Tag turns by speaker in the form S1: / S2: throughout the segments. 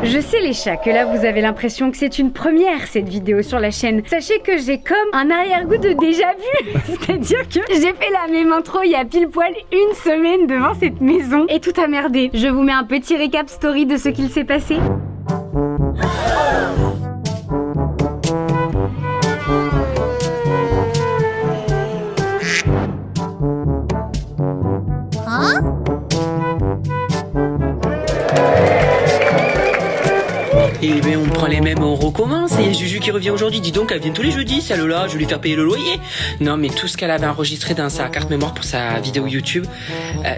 S1: Je sais les chats que là vous avez l'impression que c'est une première cette vidéo sur la chaîne. Sachez que j'ai comme un arrière-goût de déjà vu. C'est-à-dire que j'ai fait la même intro il y a pile poil une semaine devant cette maison et tout a merdé. Je vous mets un petit récap story de ce qu'il s'est passé.
S2: Et ben on prend les mêmes, on recommence. Et il y a Juju qui revient aujourd'hui. Dis donc, elle vient tous les jeudis, celle-là. Je vais lui faire payer le loyer. Non, mais tout ce qu'elle avait enregistré dans sa carte mémoire pour sa vidéo YouTube,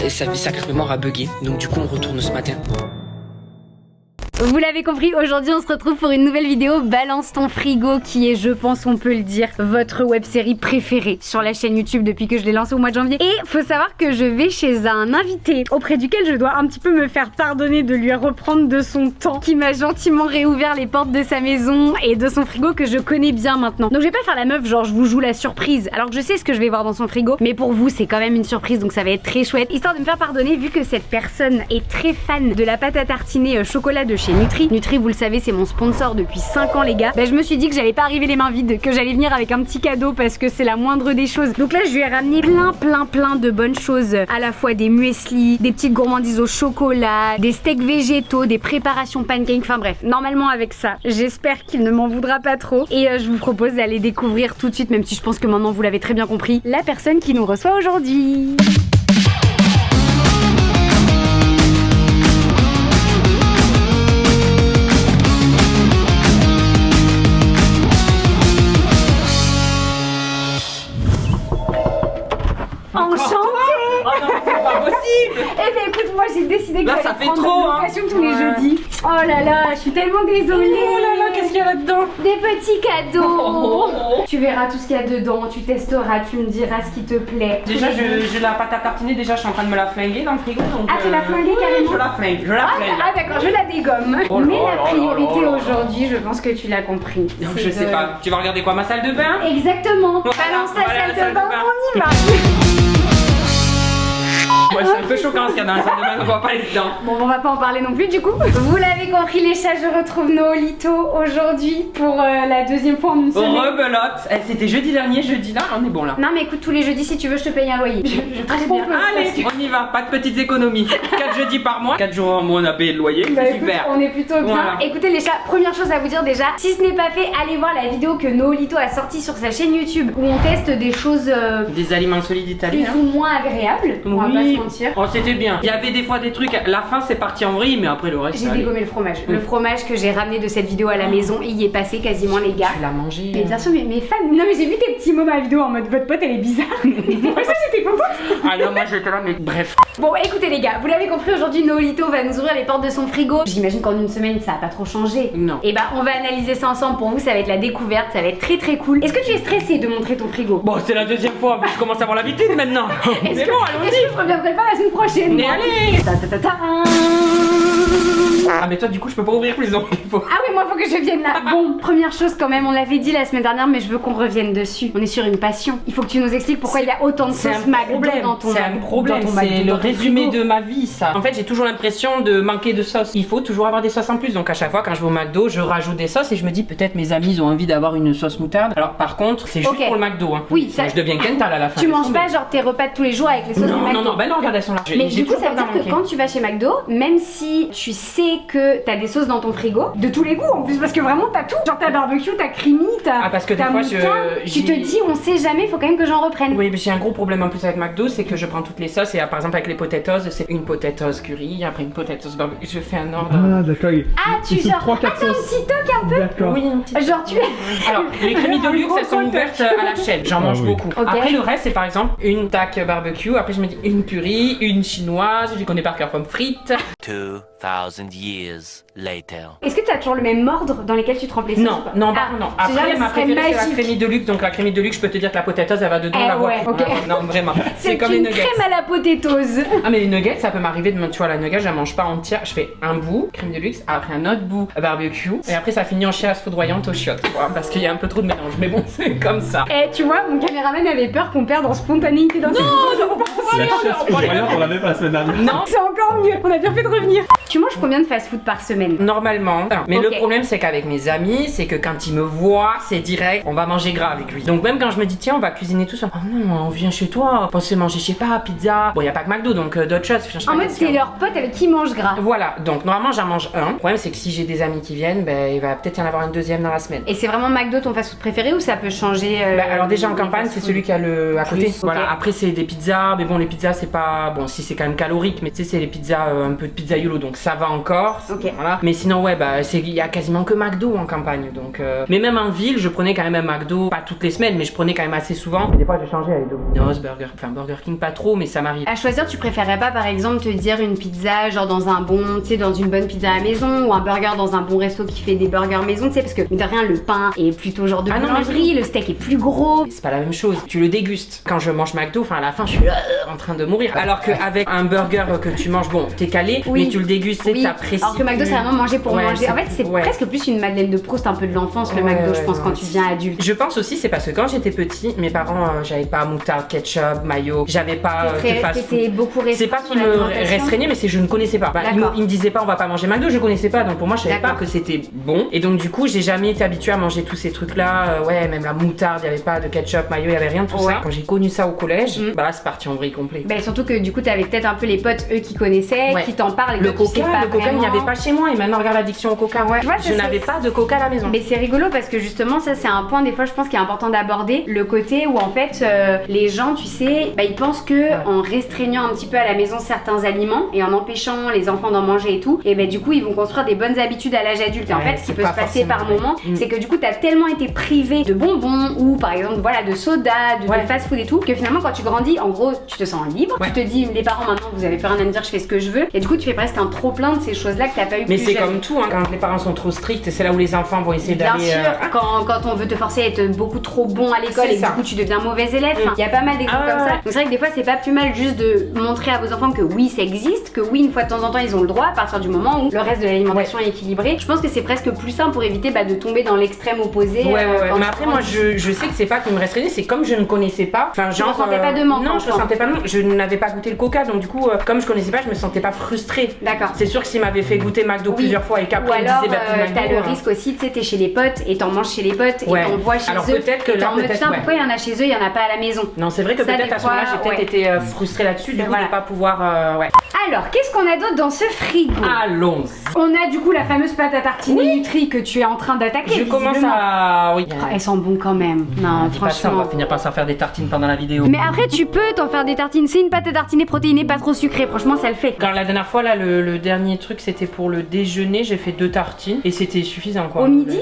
S2: sa carte mémoire a bugué. Donc du coup, on retourne ce matin.
S1: Vous l'avez compris, aujourd'hui on se retrouve pour une nouvelle vidéo Balance ton frigo qui est, je pense on peut le dire, votre web-série préférée sur la chaîne YouTube depuis que je l'ai lancée au mois de janvier. Et faut savoir que je vais chez un invité auprès duquel je dois un petit peu me faire pardonner de lui reprendre de son temps, qui m'a gentiment réouvert les portes de sa maison et de son frigo que je connais bien maintenant. Donc je vais pas faire la meuf genre je vous joue la surprise alors que je sais ce que je vais voir dans son frigo, mais pour vous c'est quand même une surprise donc ça va être très chouette, histoire de me faire pardonner vu que cette personne est très fan de la pâte à tartiner chocolat de chez Nutri. Nutri, vous le savez, c'est mon sponsor depuis 5 ans les gars. Je me suis dit que j'allais pas arriver les mains vides, que j'allais venir avec un petit cadeau parce que c'est la moindre des choses. Donc là je lui ai ramené plein de bonnes choses, à la fois des muesli, des petites gourmandises au chocolat, des steaks végétaux, des préparations pancakes, enfin bref, normalement avec ça j'espère qu'il ne m'en voudra pas trop. Et je vous propose d'aller découvrir tout de suite, même si je pense que maintenant vous l'avez très bien compris, la personne qui nous reçoit aujourd'hui. Enchantée.
S2: Oh non, c'est pas possible.
S1: Eh bien écoute, moi j'ai décidé que
S2: là,
S1: j'allais
S2: ça fait
S1: prendre
S2: trop,
S1: une location tous les jeudis. Oh là là, je suis tellement désolée.
S2: Oh là là, qu'est-ce qu'il y a là-dedans?
S1: Des petits cadeaux. Tu verras tout ce qu'il y a dedans, tu testeras, tu me diras ce qui te plaît.
S3: Déjà, je la pâte à tartiner, déjà je suis en train de me la flinguer dans le frigo. Donc,
S1: Ah, tu l'as flinguée carrément?
S3: Je la flingue,
S1: Ah d'accord, je la dégomme.
S3: Oh là
S1: Mais
S3: là
S1: la
S3: là
S1: priorité
S3: là là.
S1: aujourd'hui, je pense que tu l'as compris.
S3: Donc,
S1: c'est
S3: je sais pas, tu vas regarder quoi, ma salle de bain?
S1: Exactement.
S3: Voilà,
S1: Balance ta
S3: voilà,
S1: salle de bain, on y va.
S3: Ouais, c'est un peu choquant ce qu'il y a dans la salle de bain, on va pas aller dedans.
S1: Bon, on va pas en parler non plus du coup. Vous l'avez compris les chats, je retrouve Noolito aujourd'hui pour la deuxième fois en une semaine.
S3: Rebelote. C'était jeudi dernier, jeudi là, on est bon là.
S1: Non mais écoute, tous les jeudis si tu veux je te paye un loyer. Je
S3: Très bien. Allez, on y va, pas de petites économies. 4 jeudis par mois, 4 jours en mois on a payé le loyer,
S1: Bah,
S3: c'est
S1: écoute,
S3: super.
S1: on est plutôt bien.
S3: Voilà.
S1: Écoutez les chats, première chose à vous dire déjà, si ce n'est pas fait, allez voir la vidéo que Noolito a sortie sur sa chaîne YouTube où on teste des choses
S3: Des aliments solides
S1: plus
S3: italiens.
S1: ou moins agréables. On va pas se mentir.
S3: Oh, c'était bien. Il y avait des fois des trucs, la fin c'est parti en vrille, mais après le reste.
S1: J'ai
S3: ça allait.
S1: dégommé le fromage. Le fromage que j'ai ramené de cette vidéo à la maison, il y est passé quasiment les gars.
S3: Tu l'as mangé.
S1: Mais bien sûr, mais mes fans. Non, mais j'ai vu tes petits mots dans la vidéo en mode votre pote elle est bizarre. Moi, ça j'étais contente.
S3: Ah non, moi j'étais là, mais bref.
S1: Bon, écoutez les gars, vous l'avez compris, aujourd'hui Noolito va nous ouvrir les portes de son frigo. J'imagine qu'en une semaine ça a pas trop changé.
S3: Non.
S1: Et bah, on va analyser ça ensemble pour vous, ça va être la découverte, ça va être très très cool. Est-ce que tu es stressé de montrer ton frigo?
S3: Bon, c'est la deuxième fois, mais je commence à avoir l'habitude maintenant.
S1: Est-ce
S3: Mais
S1: que,
S3: bon,
S1: est-ce
S3: allons-y.
S1: que je reviendrai pas la semaine prochaine?
S3: Mais
S1: moi
S3: allez.
S1: Ta ta ta ta.
S3: Ah, mais toi, du coup, je peux pas ouvrir plus, donc il faut.
S1: Ah oui, moi faut que je vienne là. Bon, première chose quand même, on l'avait dit la semaine dernière, mais je veux qu'on revienne dessus. On est sur une passion. Il faut que tu nous expliques pourquoi il y a autant de
S3: C'est
S1: sauce
S3: un
S1: McDo
S3: problème,
S1: dans ton
S3: c'est un problème,
S1: dans ton McDo,
S3: c'est le
S1: dans ton
S3: résumé
S1: frigo.
S3: de ma vie ça. En fait j'ai toujours l'impression de manquer de sauce. Il faut toujours avoir des sauces en plus, donc à chaque fois quand je vais au McDo je rajoute des sauces et je me dis peut-être mes amis ils ont envie d'avoir une sauce moutarde. Alors par contre c'est juste
S1: Ok.
S3: pour le McDo hein.
S1: Oui, ça-
S3: je deviens Kental à la fin.
S1: Tu manges pas genre tes repas de tous les jours avec les sauces du
S3: Non,
S1: McDo?
S3: non, non, ben non, regarde, elles sont là.
S1: Mais
S3: J'ai
S1: du coup,
S3: toujours
S1: ça veut
S3: peur
S1: dire
S3: d'en
S1: que
S3: manquer.
S1: quand tu vas chez McDo, même si tu sais que t'as des sauces dans ton frigo, de tous les goûts en plus, parce que vraiment t'as tout. Genre t'as barbecue, t'as creamy, t'as.
S3: Ah, parce que des
S1: t'as
S3: fois,
S1: moutarde. Tu te
S3: j'ai-
S1: dis, on sait jamais, faut quand même que j'en reprenne.
S3: Oui, mais j'ai un gros problème en plus avec McDo, c'est que je prends toutes les sauces et par exemple avec les potatoes, c'est une potatoes curry, après une potatoes barbecue, je fais un ordre.
S4: Ah d'accord.
S1: Ah, tu genre.
S4: 3-4
S1: Ah, t'as un
S4: sauces.
S1: petit toc un peu.
S4: D'accord.
S3: Oui, un petit-
S1: Genre tu es.
S3: Alors, les crémies de
S1: Un
S3: luxe,
S1: gros
S3: elles sont
S1: pote.
S3: ouvertes à la chaîne. J'en mange
S4: oui.
S3: beaucoup.
S1: Ok.
S3: Après, le reste, c'est par exemple une tac barbecue. Après, je me dis une curry, une chinoise. Je connais par cœur pommes frites.
S5: 2,000 years later.
S1: Est-ce que t'as toujours le même ordre dans lesquels tu trempes les sauces?
S3: Non,
S1: ou pas
S3: non,
S1: Ah,
S3: par contre, non.
S1: c'est genre,
S3: Après,
S1: ce
S3: ma
S1: serait
S3: préférée, c'est la
S1: magique.
S3: crémie de luxe. Donc, la crémie de luxe, je peux te dire que la potatoes, elle va dedans,
S1: Eh
S3: la voix.
S1: ouais, ok.
S3: Non, vraiment.
S1: C'est
S3: comme les
S1: une
S3: nuggets.
S1: crème à la potatoes.
S3: Ah, mais les nuggets, ça peut m'arriver de. Tu vois, la nugget, je la mange pas entière. Je fais un bout, crème de luxe, après un autre bout, barbecue. Et après, ça finit en chiasse foudroyante aux chiottes. Voilà, parce qu'il y a un peu trop de mélange. Mais bon, c'est comme ça.
S1: Eh, tu vois, mon caméraman avait peur qu'on perde en spontanéité dans cette vidéo.
S4: La chasse foudroyante, on l'avait pas la semaine dernière.
S3: Non,
S1: C'est encore mieux, on a bien fait de revenir. Tu tu manges combien de fast-food par semaine?
S3: Normalement. Mais
S1: Ok.
S3: le problème, c'est qu'avec mes amis, c'est que quand ils me voient, c'est direct, on va manger gras avec lui. Donc même quand je me dis, tiens, on va cuisiner tout ça. Oh non, on vient chez toi, pensez manger, je sais pas, pizza. Bon, y a pas que McDo, donc d'autres choses. Je sais pas
S1: En mode,
S3: qu'est-ce qu'il
S1: c'est
S3: y a.
S1: leur pote avec qui ils mangent gras.
S3: Voilà, donc normalement j'en mange un. Le problème c'est que si j'ai des amis qui viennent, ben il va peut-être y en avoir une deuxième dans la semaine.
S1: Et c'est vraiment McDo ton fast-food préféré ou ça peut changer
S3: Bah, alors déjà en
S1: les
S3: campagne c'est
S1: fast-food?
S3: celui qui a le à côté.
S1: Plus, ok.
S3: Voilà, après c'est des pizzas, mais bon les pizzas c'est pas bon si c'est quand même calorique, mais tu sais c'est les pizzas un peu de pizzaiolo donc ça va encore.
S1: Ok.
S3: Voilà. Mais sinon ouais bah il y a quasiment que McDo en campagne donc mais même en ville je prenais quand même un McDo pas toutes les semaines mais je prenais quand même assez souvent. Et des fois j'ai changé avec Domino's, Burger King pas trop mais ça m'arrive.
S1: À choisir, tu préférerais pas par exemple te dire une pizza genre dans un bon, tu sais, dans une bonne pizza à la maison ou un burger dans un bon resto qui fait des burgers maison, tu sais, parce que mine de rien le pain est plutôt genre de
S3: Ah non, mais
S1: boulangerie, le steak est plus gros.
S3: C'est pas la même chose, tu le dégustes. Quand je mange McDo, enfin à la fin je suis en train de mourir. Alors qu'avec un burger que tu manges, bon, t'es calé,
S1: Oui.
S3: mais tu le dégustes, c'est
S1: Oui.
S3: t'apprécies.
S1: Alors que McDo c'est vraiment manger pour
S3: Ouais,
S1: manger. En fait c'est
S3: ouais.
S1: presque plus une Madeleine de Proust un peu de l'enfance le
S3: Ouais,
S1: McDo je
S3: ouais,
S1: pense
S3: ouais.
S1: quand tu deviens adulte.
S3: Je pense aussi c'est parce que quand j'étais petit, mes parents j'avais pas moutarde, ketchup, mayo, j'avais pas de fast-food.
S1: T'étais beaucoup restreint.
S3: C'est pas
S1: sur
S3: qu'ils me
S1: l'alimentation.
S3: restreignaient, mais c'est je ne connaissais pas. Bah,
S1: D'accord.
S3: ils me disaient pas on va pas manger McDo, je connaissais pas, donc pour moi je savais pas
S1: D'accord.
S3: que c'était bon. Et donc du coup j'ai jamais été habituée à manger tous ces trucs là. Ouais, même la moutarde, il y avait pas de ketchup, mayo, il y avait rien de tout
S1: Ouais.
S3: ça. Quand j'ai connu ça au collège,
S1: Mm.
S3: bah là c'est parti en vrille complet.
S1: Bah, surtout que du coup t'avais peut-être un peu les potes eux qui connaissaient,
S3: Ouais.
S1: qui t'en parlent et
S3: Le
S1: toi, tu sais
S3: coca,
S1: pas
S3: le coca, il n'y
S1: vraiment.
S3: avait pas chez moi et maintenant regarde l'addiction au coca.
S1: Ouais. Tu vois,
S3: Je
S1: ça,
S3: n'avais
S1: c'est-
S3: pas de coca à la maison.
S1: Mais c'est rigolo parce que justement ça c'est un point des fois je pense qui est important d'aborder, le côté où en fait les gens tu sais bah, ils pensent que en restreignant un petit peu à la maison certains aliments et en empêchant les enfants d'en manger et tout et ben du coup ils vont construire des bonnes habitudes à l'âge adulte et en
S3: Ouais,
S1: fait ce qui
S3: c'est
S1: peut
S3: pas
S1: se passer par
S3: forcément
S1: moment
S3: vrai.
S1: c'est que du coup t'as tellement été privé de bonbons ou par exemple voilà de soda, de
S3: Ouais.
S1: fast food et tout que finalement quand tu grandis en gros tu te sens libre,
S3: Ouais.
S1: tu te dis les parents maintenant vous avez plus rien à me dire je fais ce que je veux et du coup tu fais presque un trop plein de ces choses là que t'as pas eu
S3: Mais
S1: plus
S3: c'est
S1: jeune.
S3: comme tout, hein, quand les parents sont trop stricts, c'est là où les enfants vont essayer
S1: Bien
S3: d'aller.
S1: sûr, quand on veut te forcer à être beaucoup trop bon à l'école
S3: C'est
S1: et que
S3: ça.
S1: du coup tu deviens mauvais élève, il y a pas mal d'exemples
S3: Ah
S1: comme ça.
S3: ouais.
S1: Donc c'est vrai que des fois c'est pas plus mal juste de montrer à vos enfants que oui ça existe, que oui une fois de temps en temps ils ont le droit à partir du moment où le reste de l'alimentation est équilibré. Je pense que c'est presque plus simple pour éviter de tomber dans l'extrême opposé.
S3: Ouais,
S1: quand
S3: mais
S1: tu
S3: après, moi,
S1: grandis.
S3: je sais que c'est pas qu'il me restreignait, c'est comme je ne connaissais pas. Enfin, genre.
S1: ressentais pas de manque,
S3: Non, je
S1: enfin.
S3: ressentais pas de manque. Je n'avais pas goûté le coca, donc du coup, comme je connaissais pas, je me sentais pas frustrée.
S1: D'accord.
S3: C'est sûr que s'il m'avait fait goûter McDo
S1: Oui.
S3: plusieurs fois et
S1: Ou
S3: qu'après il me
S1: alors
S3: disait, bah, plus McDo.
S1: t'as le risque aussi, tu sais, t'es chez les potes et t'en manges chez les potes
S3: Ouais.
S1: et t'en vois chez
S3: Alors
S1: eux.
S3: peut-être que
S1: et t'es
S3: là,
S1: en mode
S3: peut-être,
S1: putain
S3: ouais.
S1: pourquoi il y en a chez eux, il y en a pas à la maison.
S3: Non, c'est vrai que
S1: Ça,
S3: peut-être
S1: des
S3: à ce moment-là,
S1: fois,
S3: j'ai peut-être
S1: ouais.
S3: été frustrée là-dessus, du coup,
S1: Voilà.
S3: de pas pouvoir. Ouais.
S1: Alors qu'est-ce qu'on a d'autre dans ce frigo?
S3: Allons.
S1: On a du coup la fameuse pâte à tartiner Nutri que tu es en train d'attaquer.
S3: Je commence
S1: visiblement.
S3: à. Oui.
S1: Oh, elles sont bonnes quand même. Non,
S3: Dis pas ça, on
S1: franchement.
S3: va finir par s'en faire des tartines pendant la vidéo.
S1: Mais après, tu peux t'en faire des tartines. C'est une pâte à tartiner protéinée, pas trop sucrée. Franchement, ça le fait.
S3: Quand la dernière fois, là, le dernier truc, c'était pour le déjeuner. J'ai fait 2 tartines et c'était suffisant, quoi.
S1: Au midi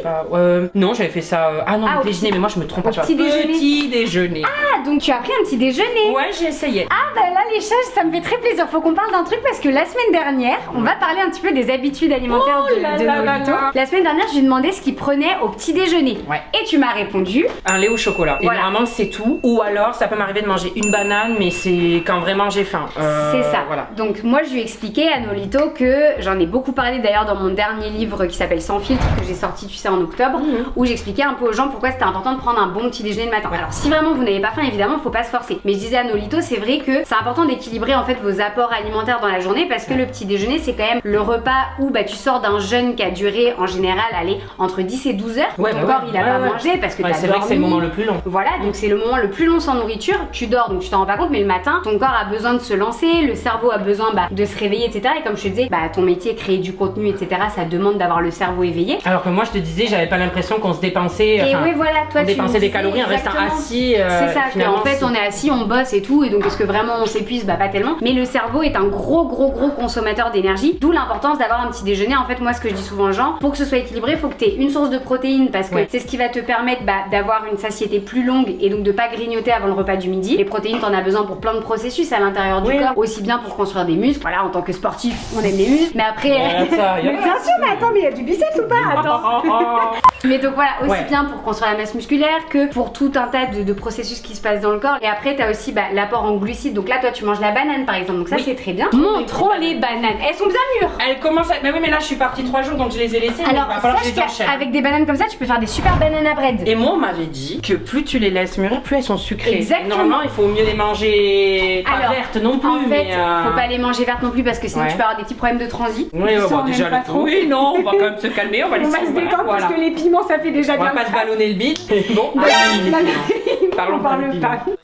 S3: Non, j'avais fait ça. Ah non,
S1: Ah,
S3: le
S1: au
S3: déjeuner, mais moi je me trompe
S1: au
S3: à chaque
S1: petit déjeuner.
S3: Petit déjeuner.
S1: Ah, donc tu as pris un petit déjeuner.
S3: Ouais, j'ai essayé.
S1: Ah, bah là, les chats, ça me fait très plaisir. Faut qu'on parle d'un truc parce que la semaine dernière, on va parler un petit peu des habitudes alimentaires
S3: Oh là
S1: de
S3: là là
S1: Nolito.
S3: là.
S1: La semaine dernière, je lui demandais ce qu'il prenait au petit déjeuner.
S3: Ouais.
S1: Et tu m'as répondu.
S3: Un lait au chocolat. Et
S1: Voilà.
S3: normalement, c'est tout. Ou alors, ça peut m'arriver de manger une banane, mais c'est quand vraiment j'ai faim.
S1: C'est ça.
S3: Voilà.
S1: Donc moi je lui ai expliqué à Nolito que j'en ai beaucoup parlé d'ailleurs dans mon dernier livre qui s'appelle Sans filtre que j'ai sorti tu sais en octobre où j'expliquais un peu aux gens pourquoi c'était important de prendre un bon petit déjeuner le matin. Alors si vraiment vous n'avez pas faim évidemment faut pas se forcer. Mais je disais à Nolito c'est vrai que c'est important d'équilibrer en fait vos apports alimentaires dans la journée parce que le petit déjeuner c'est quand même le repas où bah tu sors d'un jeûne qui a duré en général allez entre 10 et 12 heures.
S3: Ouais,
S1: Ton
S3: bah
S1: corps
S3: ouais,
S1: il a
S3: ouais,
S1: pas
S3: ouais.
S1: mangé parce que
S3: Ouais,
S1: t'as
S3: c'est vrai que c'est le
S1: dormi.
S3: moment le plus long.
S1: Voilà, donc c'est le moment le plus long sans nourriture. Tu dors, donc tu t'en rends pas compte, mais le matin, ton corps a besoin de se lancer, le cerveau a besoin de se réveiller, etc. Et comme je te disais, ton métier, créer du contenu, etc., ça demande d'avoir le cerveau éveillé.
S3: Alors que moi, je te disais, j'avais pas l'impression qu'on se dépensait.
S1: Et
S3: enfin,
S1: oui, voilà, toi,
S3: on
S1: tu
S3: dépensait
S1: me
S3: des
S1: disais
S3: calories en restant
S1: exactement.
S3: assis.
S1: C'est ça,
S3: finalement,
S1: en fait, on est assis, on bosse et tout, et donc est-ce que vraiment on s'épuise? Pas tellement. Mais le cerveau est un gros consommateur d'énergie, d'où l'importance d'avoir un petit déjeuner. En fait, moi, ce que je dis souvent aux gens, pour que ce soit équilibré, il faut que tu aies une source de protéines parce que
S3: Ouais.
S1: c'est ce qui va te permettre d'avoir une satiété plus longue et donc de pas grignoter avant le repas du midi. Les protéines, t'en as besoin pour plein de processus à l'intérieur du
S3: Oui.
S1: corps, aussi bien pour construire des muscles. Voilà, en tant que sportif, on aime les muscles, mais après. Mais bien sûr, mais attends, mais il y a du biceps ou pas? Attends. Mais donc voilà, aussi
S3: Ouais.
S1: bien pour construire la masse musculaire que pour tout un tas de processus qui se passent dans le corps. Et après, t'as aussi l'apport en glucides. Donc là, toi, tu manges la banane par exemple. Donc ça,
S3: Oui.
S1: c'est très bien. Montrons les bananes. Elles sont bien mûres.
S3: Elles commencent à... Mais oui, mais là je suis partie 3 jours donc je les ai laissées.
S1: Alors,
S3: il va falloir que je
S1: sache
S3: les enchaîne.
S1: qu'avec des bananes comme ça, tu peux faire des super bananes à bread.
S3: Et moi on m'avait dit que plus tu les laisses mûrir, plus elles sont sucrées.
S1: Exactement.
S3: Normalement il faut mieux les manger pas
S1: Alors,
S3: vertes non plus.
S1: En fait,
S3: mais
S1: faut pas les manger vertes non plus parce que sinon
S3: Ouais.
S1: tu peux avoir des petits problèmes de transit.
S3: Oui,
S1: Et ça,
S3: bon,
S1: on
S3: déjà
S1: aime pas trop.
S3: Oui, non, on va quand même se calmer, on va les
S1: On va se détendre parce que les piments ça fait déjà
S3: On va
S1: bien.
S3: pas se ballonner le bide. Bon,
S1: Bah,
S3: allez, les
S1: bah,
S3: piments. Parlons
S1: on
S3: pas
S1: parle
S3: des
S1: pas.
S3: piments.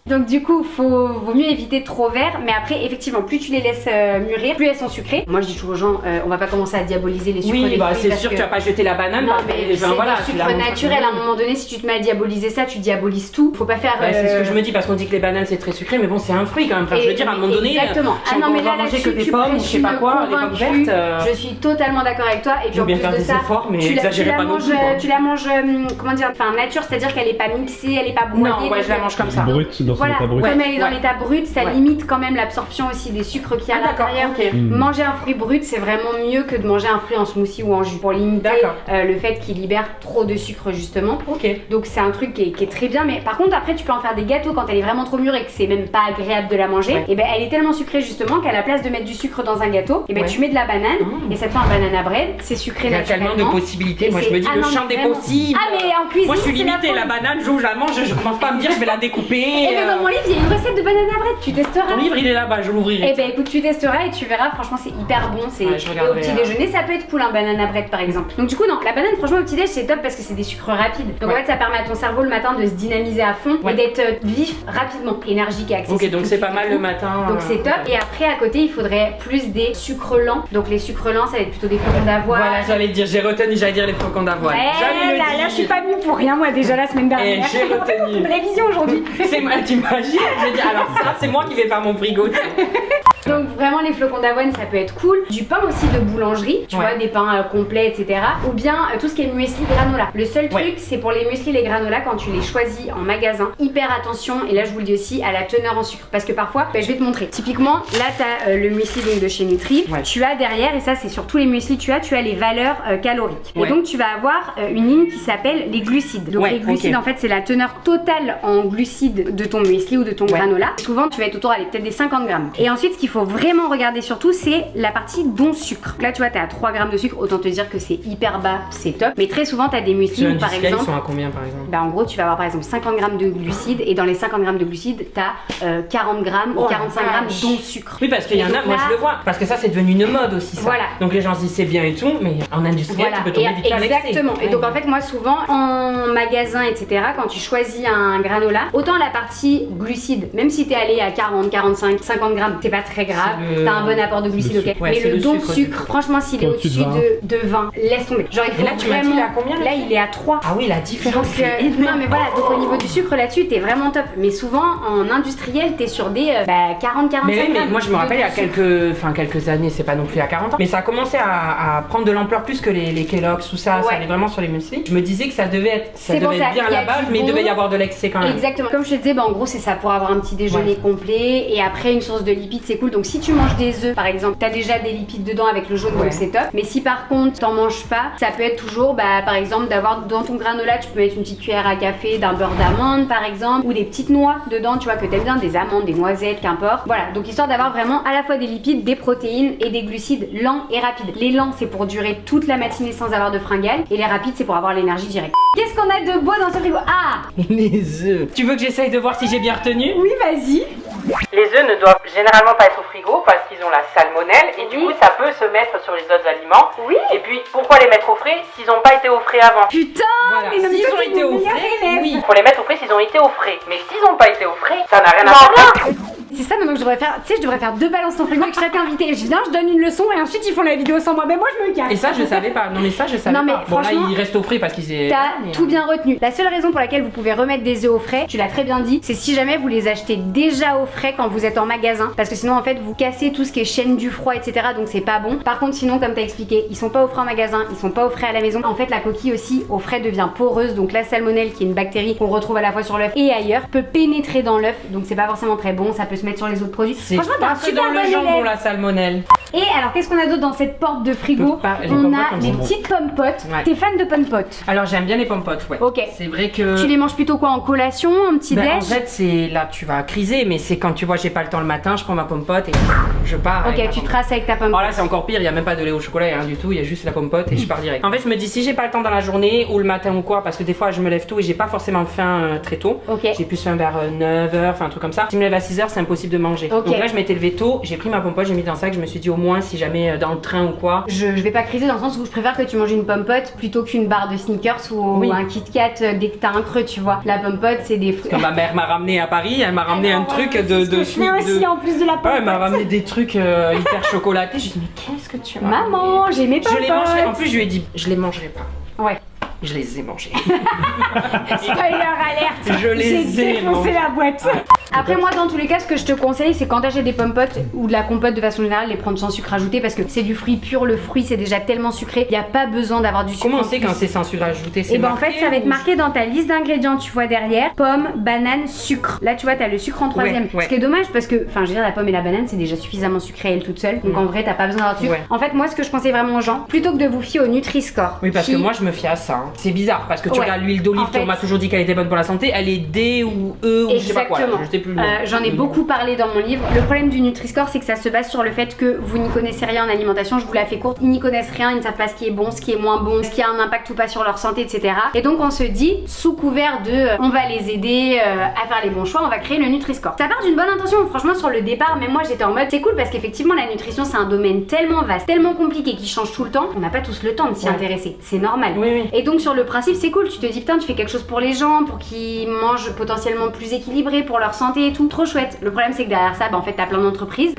S1: Donc du coup, vaut mieux éviter trop vert, mais après effectivement, plus tu les laisses mûrir, plus elles sont sucrées. Moi je dis toujours aux gens, on va pas commencer à diaboliser les sucres
S3: Oui,
S1: des
S3: bah
S1: fruits
S3: c'est
S1: parce
S3: sûr que
S1: que
S3: tu vas pas jeter la banane.
S1: non
S3: parce
S1: mais
S3: que,
S1: c'est
S3: voilà,
S1: des
S3: tu la
S1: sucres
S3: manges
S1: naturels.
S3: pas.
S1: À un moment donné, si tu te mets à diaboliser ça, tu diabolises tout. Faut pas faire.
S3: Ouais, c'est ce que je me dis parce qu'on dit que les bananes c'est très sucré, mais bon c'est un fruit quand même. Enfin, je veux dire à un moment donné,
S1: exactement.
S3: si
S1: Ah non
S3: on
S1: mais
S3: va
S1: là
S3: manger que
S1: là-dessus,
S3: des
S1: tu
S3: pommes,
S1: prêches
S3: je sais pas
S1: une
S3: quoi, les pommes
S1: convaincue.
S3: vertes.
S1: Je suis totalement d'accord avec toi. Et puis
S3: Faut
S1: en
S3: bien
S1: plus
S3: faire
S1: de
S3: des
S1: ça,
S3: efforts, mais
S1: tu la
S3: exagérez pas non
S1: manges,
S3: plus, quoi.
S1: tu la manges, comment dire, enfin nature, c'est-à-dire qu'elle est pas mixée, elle est pas broyée.
S3: Non, ouais, je la mange comme ça.
S4: Brut, dans son
S1: Voilà,
S4: état brut.
S1: comme elle est dans
S3: Ouais.
S1: l'état brut, ça
S3: Ouais.
S1: limite quand même l'absorption aussi des sucres qu'il y a à
S3: Ah, d'accord,
S1: l'intérieur.
S3: ok.
S1: Manger un fruit brut, c'est vraiment mieux que de manger un fruit en smoothie ou en jus pour limiter
S3: D'accord.
S1: le fait qu'il libère trop de sucre justement.
S3: Ok.
S1: Donc c'est un truc qui est très bien, mais par contre après tu peux en faire des gâteaux quand elle est vraiment trop mûre et que c'est même pas agréable de la manger.
S3: Ouais.
S1: Et ben elle est tellement sucrée justement qu'à la place de mettre du sucre dans un gâteau, et ben
S3: Ouais.
S1: tu mets de la banane et ça te fait un banana bread, c'est sucré
S3: Il y a
S1: naturellement.
S3: tellement de possibilités.
S1: Et
S3: Moi je
S1: c'est-
S3: me dis
S1: ah
S3: le
S1: non,
S3: champ
S1: mais
S3: des
S1: vraiment.
S3: possibles.
S1: Ah mais en cuisine
S3: Moi je suis
S1: c'est
S3: limitée, la
S1: folie.
S3: banane, je la mange, je commence pas à me dire je vais la découper.
S1: Et ben dans mon livre il y a une recette de banana bread, tu testeras.
S3: Ton livre il est là-bas, je l'ouvrirai.
S1: Eh ben écoute, tu testeras et tu verras, franchement c'est hyper bon. C'est
S3: Ouais, je
S1: et au
S3: regarderai,
S1: petit déjeuner, ça peut être cool un banana bread par exemple. Donc du coup non, la banane franchement au petit déj c'est top parce que c'est des sucres rapides. Donc
S3: Ouais.
S1: en fait ça permet à ton cerveau le matin de se dynamiser à fond
S3: Ouais.
S1: et d'être vif rapidement, énergique et accessible.
S3: Ok, donc
S1: tout
S3: c'est
S1: de
S3: pas
S1: suite
S3: mal
S1: et
S3: le
S1: tout.
S3: matin.
S1: Donc c'est top. Et après à côté il faudrait plus des sucres lents. Donc les sucres lents ça va être plutôt des flocons d'avoine.
S3: Voilà, j'allais dire, j'ai retenu, j'allais dire les flocons d'avoine. J'allais le dire.
S1: pas venue pour rien moi déjà la semaine
S3: Et j'ai retenu.
S1: Révision aujourd'hui.
S3: C'est mal, t'imagines? Je vais dire, alors ça, c'est moi qui vais faire mon frigo. tu sais.
S1: Donc vraiment les flocons d'avoine ça peut être cool. Du pain aussi de boulangerie, tu
S3: Ouais.
S1: vois, des pains complets etc. Ou bien tout ce qui est muesli granola. Le seul truc
S3: Ouais.
S1: c'est pour les muesli les granola quand tu les choisis en magasin. Hyper attention et là je vous le dis aussi à la teneur en sucre parce que parfois, je vais te montrer. Typiquement là t'as le muesli donc de chez Nutri.
S3: Ouais.
S1: Tu as derrière et ça c'est sur tous les muesli tu as les valeurs caloriques.
S3: Ouais.
S1: Et donc tu vas avoir une ligne qui s'appelle les glucides. Donc
S3: Ouais,
S1: les glucides
S3: ok.
S1: en fait c'est la teneur totale en glucides de ton muesli ou de ton
S3: Ouais.
S1: granola. Souvent tu vas être autour allez peut-être des 50 grammes. Et ensuite ce qu'il faut vraiment regarder surtout c'est la partie don sucre. Là tu vois t'es à 3 grammes de sucre, autant te dire que c'est hyper bas, c'est top. Mais très souvent t'as des muesli
S3: Sur
S1: où
S3: un
S1: par
S3: disquet, ils
S1: exemple
S3: sont à combien par exemple?
S1: bah en gros tu vas avoir par exemple 50 grammes de glucides et dans les 50 grammes de glucides t'as 40 grammes ou
S3: Oh la
S1: 45 grammes
S3: vache.
S1: don sucre.
S3: Oui, parce qu'il y en
S1: Et
S3: a,
S1: donc
S3: moi
S1: là-
S3: je le vois, parce que ça c'est devenu une mode aussi. Ça.
S1: Voilà.
S3: Donc les gens se disent c'est bien et tout, mais en industriel
S1: Voilà,
S3: tu peux tomber vite à l'excès.
S1: exactement. Et
S3: Ouais.
S1: donc en fait moi souvent en magasin etc quand tu choisis un granola, autant la partie glucides, même si t'es allé à 40, 45, 50 grammes, c'est pas très grave,
S3: C'est le-
S1: t'as un bon apport de glucides,
S4: le
S1: ok.
S4: sucre.
S3: Ouais,
S1: mais
S3: c'est
S1: le
S3: le
S1: don
S3: sucre,
S1: sucre,
S3: du coup.
S1: franchement s'il est
S4: Au-dessus
S1: au-dessus
S4: de
S1: de 20, laisse tomber. Genre il faut
S3: Et là, tu m'as dit,
S1: vraiment...
S3: il est à combien, là,
S1: Là il est à 3.
S3: Ah oui, la
S1: Donc,
S3: différence. c'est énorme.
S1: non mais voilà, donc au niveau du sucre là-dessus t'es vraiment top. Mais souvent en industriel t'es sur des 40-45
S3: Mais oui, mais
S1: grammes
S3: moi je me
S1: de
S3: rappelle il y a
S1: sucre.
S3: quelques années, c'est pas non plus à 40 ans, mais ça a commencé à prendre de l'ampleur plus que les Kellogg's, tout ça, ça
S1: Ouais.
S3: allait vraiment sur les muesli. Je me disais que ça devait être,
S1: C'est pour ça,
S3: bien
S1: il y a
S3: à la base,
S1: du
S3: mais il
S1: bon.
S3: devait y avoir de l'excès quand même.
S1: Exactement. Comme je te disais, bah, en gros, c'est ça pour avoir un petit déjeuner complet et après une source de lipides, c'est cool. Donc si tu manges des œufs, par exemple, t'as déjà des lipides dedans avec le jaune,
S3: Ouais.
S1: donc c'est top. Mais si par contre t'en manges pas, ça peut être toujours, par exemple, d'avoir dans ton granola, tu peux mettre une petite cuillère à café d'un beurre d'amande, par exemple, ou des petites noix dedans, tu vois, que t'aimes bien, des amandes, des noisettes, qu'importe. Voilà. Donc histoire d'avoir vraiment à la fois des lipides, des protéines et des glucides lents et rapides. Les lents, c'est pour durer toute la matinée sans avoir de fringales, et les rapides, c'est pour avoir l'énergie directe. Qu'est-ce qu'on a de beau dans ce frigo? Ah!
S3: Les œufs. Tu veux que j'essaye de voir si j'ai bien retenu?
S1: Oui, vas-y.
S3: Les œufs ne doivent généralement pas être au frigo parce qu'ils ont la salmonelle et du
S1: Oui.
S3: coup ça peut se mettre sur les autres aliments.
S1: Oui.
S3: Et puis pourquoi les mettre au frais s'ils n'ont pas été au frais avant?
S1: Putain!
S3: Voilà.
S1: Mais non, mais
S3: S'ils
S1: toi,
S3: ont
S1: t'es
S3: été
S1: mon
S3: au
S1: meilleur
S3: frais,
S1: élève.
S3: oui. Faut les mettre au frais s'ils ont été au frais. Mais s'ils n'ont pas été au frais, ça n'a rien à voir.
S1: C'est ça, donc je devrais faire, tu sais, je devrais faire 2 balances ton frigo avec chaque invité. Je viens, je donne une leçon et ensuite ils font la vidéo sans moi. Mais moi je me casse.
S3: Et ça je savais pas. Non mais ça je savais
S1: Non, mais
S3: pas. Bon là
S1: franchement,
S3: ils restent au frais parce qu'ils étaient.
S1: T'as tout bien retenu. La seule raison pour laquelle vous pouvez remettre des œufs au frais, tu l'as très bien dit, c'est si jamais vous les achetez déjà au frais quand vous êtes en magasin. Parce que sinon en fait vous cassez tout ce qui est chaîne du froid, etc. Donc c'est pas bon. Par contre sinon comme t'as expliqué, ils sont pas au frais en magasin, ils sont pas au frais à la maison. En fait la coquille aussi au frais devient poreuse. Donc la salmonelle qui est une bactérie qu'on retrouve à la fois sur l'œuf et ailleurs peut pénétrer dans l'œuf. Donc c'est pas forcément très bon, ça peut se se mettre sur les autres produits.
S3: C'est
S1: Franchement, t'as
S3: pas
S1: un
S3: que
S1: super
S3: dans le
S1: bon
S3: jambon
S1: élève.
S3: la salmonelle.
S1: Et alors, qu'est-ce qu'on a d'autre dans cette porte de frigo?
S3: Les
S1: On
S3: pommes
S1: a
S3: potes,
S1: les
S3: sont bons.
S1: petites pommes potes.
S3: Ouais.
S1: T'es fan de pommes potes?
S3: Alors j'aime bien les pommes potes, ouais.
S1: Ok.
S3: C'est vrai que.
S1: Tu les manges plutôt quoi, en collation, en petit
S3: Ben, en
S1: déj?
S3: fait, c'est là, tu vas criser, mais c'est quand tu vois, j'ai pas le temps le matin, je prends ma pomme pote et je pars. avec
S1: Ok,
S3: ma
S1: tu
S3: pomme
S1: traces avec ta pomme
S3: pote. Oh
S1: pote.
S3: là, c'est encore pire, il y a même pas de lait au chocolat, il y a rien du tout, il y a juste la pomme pote et je pars direct. En fait, je me dis, si j'ai pas le temps dans la journée ou le matin ou quoi, parce que des fois, je me lève tôt et j'ai pas forcément faim très tôt.
S1: Ok.
S3: J'ai plus faim vers 9h, enfin un truc comme ça. Si je me lève à 6h, c'est impossible de manger.
S1: Ok.
S3: Donc là, je m'étais levé tôt, j'ai pris ma pomme pote, j'ai mis dans le sac, je me suis dit, au moins, si jamais dans le train ou quoi.
S1: Je vais pas criser dans le sens où je préfère que tu manges une pomme pote plutôt qu'une barre de Snickers ou
S3: Oui.
S1: un Kit Kat dès que t'as un creux, tu vois. La pomme pote, c'est des fruits.
S3: Quand ma mère m'a ramené à Paris, elle m'a ramené un truc de
S1: Je fais aussi en plus de la pomme
S3: Ouais, elle m'a
S1: pote.
S3: ramené des trucs hyper chocolatés. J'ai dit, mais qu'est-ce que tu as
S1: Maman, j'ai mes pommes
S3: Je les mangerai. En
S1: potes.
S3: plus, je lui ai dit, je les mangerai pas.
S1: Ouais.
S3: Je les ai mangés.
S1: Spoiler alerte.
S3: Je les ai
S1: J'ai défoncé
S3: mangés.
S1: la boîte. Après moi, dans tous les cas, ce que je te conseille, c'est quand t'achètes des pommes potes ou de la compote de façon générale, les prendre sans sucre ajouté parce que c'est du fruit pur. Le fruit, c'est déjà tellement sucré. Il y a pas besoin d'avoir du sucre.
S3: Comment on
S1: en
S3: sait
S1: plus.
S3: quand c'est sans sucre ajouté?
S1: Et ben en fait, ça va être
S3: ou-
S1: marqué dans ta liste d'ingrédients, tu vois derrière, pomme, banane, sucre. Là, tu vois, t'as le sucre en troisième.
S3: ouais.
S1: Ce qui est dommage parce que, enfin, je veux dire, la pomme et la banane, c'est déjà suffisamment sucré elle toute seule. Donc en vrai, t'as pas besoin d'avoir de sucre.
S3: Ouais.
S1: En fait, moi, ce que je conseille vraiment aux gens, plutôt que de vous fier au Nutri-Score.
S3: Oui, parce
S1: qui-
S3: que moi, je me fie à ça. Hein. C'est bizarre parce que tu
S1: Ouais.
S3: regardes l'huile d'olive,
S1: En fait-
S3: on m'a toujours dit qu'elle était bonne pour la santé. Elle est D ou E ou je sais pas quoi.
S1: Exactement.
S3: Je sais plus le nom.
S1: J'en ai beaucoup parlé dans mon livre. Le problème du Nutri-Score, c'est que ça se base sur le fait que vous n'y connaissez rien en alimentation. Je vous la fais courte. Ils n'y connaissent rien, ils ne savent pas ce qui est bon, ce qui est moins bon, ce qui a un impact ou pas sur leur santé, etc. Et donc on se dit, sous couvert de on va les aider à faire les bons choix, on va créer le Nutri-Score. Ça part d'une bonne intention. Franchement, sur le départ, même moi j'étais en mode c'est cool parce qu'effectivement la nutrition c'est un domaine tellement vaste, tellement compliqué qui change tout le temps. On n'a pas tous le temps de s'y
S3: Ouais.
S1: intéresser. C'est normal.
S3: Oui, oui.
S1: Et donc sur le principe c'est cool, tu te dis putain tu fais quelque chose pour les gens, pour qu'ils mangent potentiellement plus équilibré, pour leur santé et tout, trop chouette. Le problème c'est que derrière ça, bah, en fait t'as plein d'entreprises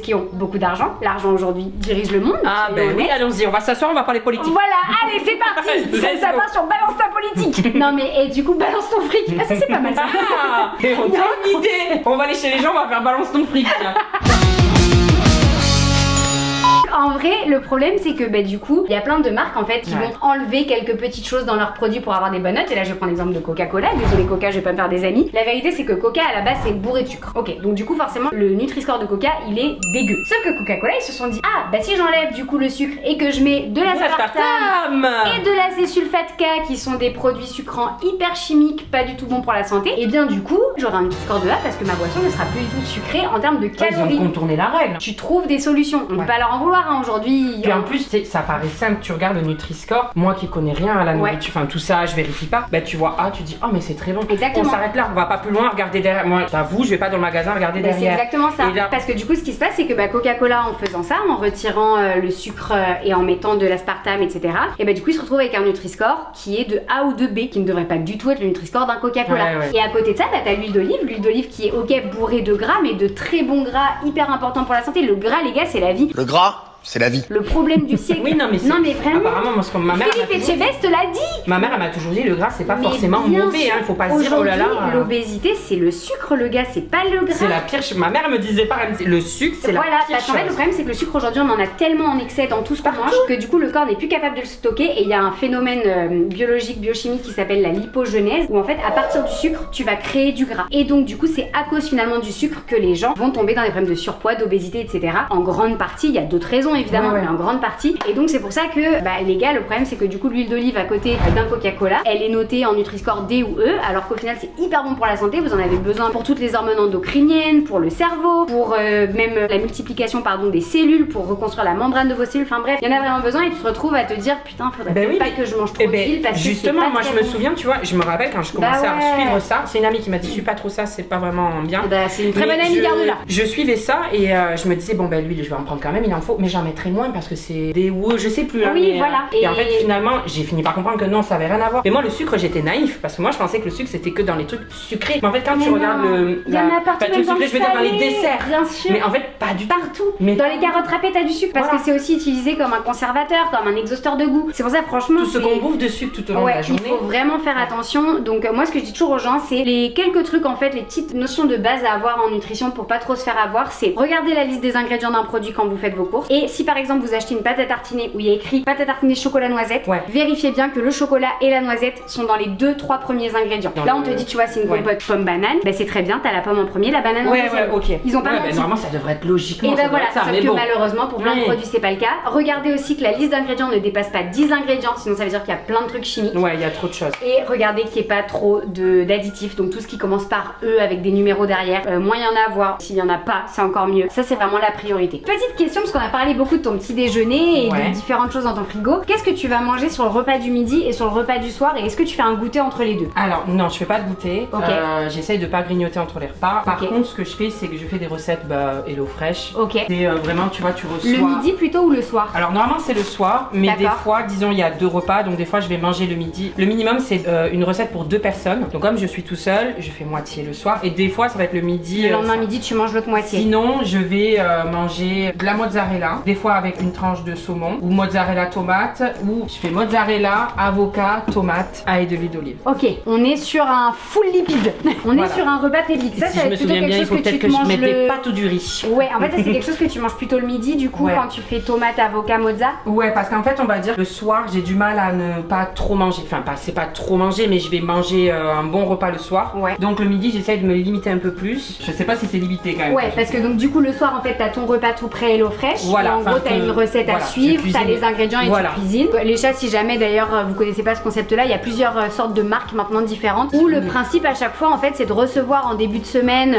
S1: qui ont beaucoup d'argent. L'argent aujourd'hui dirige le monde.
S3: Ah,
S1: soyons
S3: ben oui,
S1: honnêtes.
S3: allons-y, on va s'asseoir, on va parler politique.
S1: Voilà, allez c'est parti.
S3: Let's
S1: Ça
S3: go.
S1: part sur balance ta politique. Non mais et du coup balance ton fric. Ah ça c'est pas mal ça.
S3: Ah, et on a une idée. On va aller chez les gens, on va faire balance ton fric. tiens.
S1: En vrai, le problème c'est que bah, du coup, il y a plein de marques en fait qui
S3: Ouais.
S1: vont enlever quelques petites choses dans leurs produits pour avoir des bonnes notes. Et là, je vais prendre l'exemple de Coca-Cola. Désolé Coca, je vais pas me faire des amis. La vérité c'est que Coca à la base c'est bourré de sucre. Ok, donc du coup forcément le Nutri-Score de Coca il est dégueu. Sauf que Coca-Cola ils se sont dit ah bah si j'enlève du coup le sucre et que je mets de l'aspartame et de l'acésulfate K qui sont des produits sucrants hyper chimiques, pas du tout bons pour la santé, et bien du coup j'aurai un Nutri-Score de A parce que ma boisson ne sera plus du tout sucrée en termes de
S3: Ouais, ils
S1: calories.
S3: ont contourné la règle.
S1: Tu trouves des solutions. On peut
S3: Ouais.
S1: pas leur en vouloir hein, aujourd'hui.
S3: Puis en plus, ça paraît simple, tu regardes le Nutri-Score, moi qui connais rien à la
S1: Ouais.
S3: nourriture, enfin tout ça, je vérifie pas, bah tu vois, ah tu dis, oh mais c'est très bon.
S1: Exactement.
S3: On s'arrête là, on va pas plus loin, regarder derrière. Moi, j'avoue, je vais pas dans le magasin regarder
S1: Bah, c'est
S3: derrière.
S1: exactement ça.
S3: Et là-
S1: Parce que du coup, ce qui se passe, c'est que bah, Coca-Cola, en faisant ça, en retirant le sucre et en mettant de l'aspartame, etc., et bah, du coup, ils se retrouvent avec un Nutri-Score qui est de A ou de B, qui ne devrait pas du tout être le Nutri-Score d'un Coca-Cola.
S3: Ouais, ouais.
S1: Et à côté de ça, bah, t'as l'huile d'olive qui est ok bourrée de gras, mais de très bons gras, hyper important pour la santé. Le gras, les gars, c'est la vie.
S4: Le gras, c'est la vie.
S1: Le problème du siècle.
S3: Oui, non mais c'est.
S1: Non, mais vraiment.
S3: Apparemment, moi, ce que ma mère. elle m'a
S1: Philippe
S3: toujours dit-
S1: Etchebest te l'a dit.
S3: Ma mère, elle m'a toujours dit, le gras, c'est pas
S1: Mais
S3: forcément
S1: bien
S3: mauvais,
S1: sûr.
S3: hein, faut pas se dire, oh là là.
S1: Aujourd'hui, l'obésité, c'est le sucre, le gars, c'est pas le gras.
S3: C'est la pire. Ma mère, elle me disait pareil, le sucre, c'est la
S1: Voilà,
S3: pire
S1: parce qu'en fait, le
S3: chose.
S1: problème, c'est que le sucre aujourd'hui, on en a tellement en excès dans tout ce qu'on mange que du coup, le corps n'est plus capable de le stocker. Et il y a un phénomène biologique, biochimique qui s'appelle la lipogenèse, où en fait, à partir du sucre, tu vas créer du gras. Et donc, du coup, c'est à cause finalement du sucre que les gens vont tomber dans des problèmes de surpoids, d'obésité, etc. En grande partie, il y a d'autres raisons évidemment,
S3: Ouais.
S1: mais en grande partie. Et donc, c'est pour ça que, bah, les gars, le problème, c'est que du coup, l'huile d'olive à côté d'un Coca-Cola, elle est notée en Nutri-Score D ou E, alors qu'au final, c'est hyper bon pour la santé. Vous en avez besoin pour toutes les hormones endocriniennes, pour le cerveau, pour même la multiplication pardon des cellules, pour reconstruire la membrane de vos cellules. Enfin bref, il y en a vraiment besoin et tu te retrouves à te dire putain, faudrait
S3: Ben oui,
S1: pas
S3: mais-
S1: que je mange trop
S3: Eh
S1: de
S3: ben,
S1: fil parce que
S3: justement,
S1: c'est pas
S3: moi
S1: très
S3: je me
S1: bon.
S3: souviens, tu vois, je me rappelle quand je commençais
S1: Bah
S3: à
S1: ouais.
S3: suivre ça, c'est une amie qui m'a dit, suis pas trop ça, c'est pas vraiment bien.
S1: Eh ben, c'est une très
S3: Mais
S1: bonne amie, garde-la.
S3: Je suivais ça et je me disais, bon ben l'huile, je vais en prendre quand même, il en faut, mais j'en mettrai moins parce que c'est des ou je sais plus. Hein,
S1: Oui,
S3: mais,
S1: voilà.
S3: Et en fait,
S1: Et-
S3: finalement, j'ai fini par comprendre que non, ça avait rien à voir. Mais moi, le sucre, j'étais naïf parce que moi, je pensais que le sucre c'était que dans les trucs sucrés. Mais en fait, quand
S1: Mais
S3: tu regardes
S1: non.
S3: le.
S1: Il y en a partout,
S3: pas tout
S1: même dans
S3: sucré,
S1: le
S3: je veux dire dans les
S1: salé,
S3: desserts.
S1: bien sûr.
S3: Mais en fait, pas du tout.
S1: Partout.
S3: Mais
S1: Dans les carottes râpées, t'as du sucre parce
S3: Voilà.
S1: que c'est aussi utilisé comme un conservateur, comme un exhausteur de goût. C'est pour ça, franchement,
S3: tout ce
S1: c'est-
S3: qu'on bouffe de sucre tout au long de
S1: Ouais,
S3: la
S1: il
S3: journée.
S1: faut vraiment faire attention. Donc moi ce que je dis toujours aux gens, c'est les quelques trucs en fait, les petites notions de base à avoir en nutrition pour pas trop se faire avoir, c'est regarder la liste des ingrédients d'un produit quand vous faites vos courses et Et si par exemple vous achetez une pâte à tartiner où il y a écrit pâte à tartiner chocolat noisette, vérifiez bien que le chocolat et la noisette sont dans les 2-3 premiers ingrédients. Là on te dit, tu vois, c'est une compote pomme banane, bah c'est très bien, t'as la pomme en premier, la banane en deuxième.
S3: Ok.
S1: Ils ont pas menti.
S3: Normalement ça devrait être logiquement.
S1: Et bah voilà, sauf que malheureusement pour plein de produits c'est pas le cas. Regardez aussi que la liste d'ingrédients ne dépasse pas 10 ingrédients, sinon ça veut dire qu'il y a plein de trucs chimiques.
S3: Ouais, il y a trop de choses.
S1: Et regardez qu'il n'y ait pas trop d'additifs, donc tout ce qui commence par E avec des numéros derrière, moins il y en a à voir, s'il y en a pas c'est encore mieux. Ça c'est vraiment la priorité. Petite question, parce qu'on a parlé beaucoup de ton petit déjeuner et de différentes choses dans ton frigo. Qu'est-ce que tu vas manger sur le repas du midi et sur le repas du soir, et est-ce que tu fais un goûter entre les deux?
S3: Alors non, je fais pas de goûter. J'essaye de pas grignoter entre les repas. Par contre, ce que je fais, c'est que je fais des recettes Hello Fresh.
S1: Et
S3: vraiment, tu vois, tu reçois.
S1: Le midi plutôt ou le soir?
S3: Alors normalement c'est le soir, mais des fois, disons il y a 2 repas, donc des fois je vais manger le midi. Le minimum c'est une recette pour 2 personnes. Donc comme je suis tout seul, je fais moitié le soir, et des fois ça va être le midi.
S1: Le lendemain midi tu manges l'autre moitié.
S3: Sinon je vais manger de la mozzarella, des fois avec une tranche de saumon, ou mozzarella tomate, ou je fais mozzarella, avocat, tomate, et de l'huile d'olive.
S1: Ok, on est sur un full lipide. On est sur un repas très liquide. Ça,
S3: si je me souviens bien, il faut peut-être que je mette des pâtes ou du riz.
S1: Ouais, en fait ça c'est quelque chose que tu manges plutôt le midi du coup quand tu fais tomate, avocat, mozza.
S3: Ouais, parce qu'en fait on va dire le soir j'ai du mal à ne pas trop manger. Enfin c'est pas trop manger, mais je vais manger un bon repas le soir. Donc le midi j'essaye de me limiter un peu plus. Je sais pas si c'est limité quand même.
S1: Ouais, parce que donc du coup le soir en fait t'as ton repas tout prêt Hello Fresh. En gros t'as une recette à suivre, t'as les ingrédients et tu cuisines. Les chats, si jamais d'ailleurs vous connaissez pas ce concept là, il y a plusieurs sortes de marques maintenant différentes où le principe à chaque fois en fait c'est de recevoir en début de semaine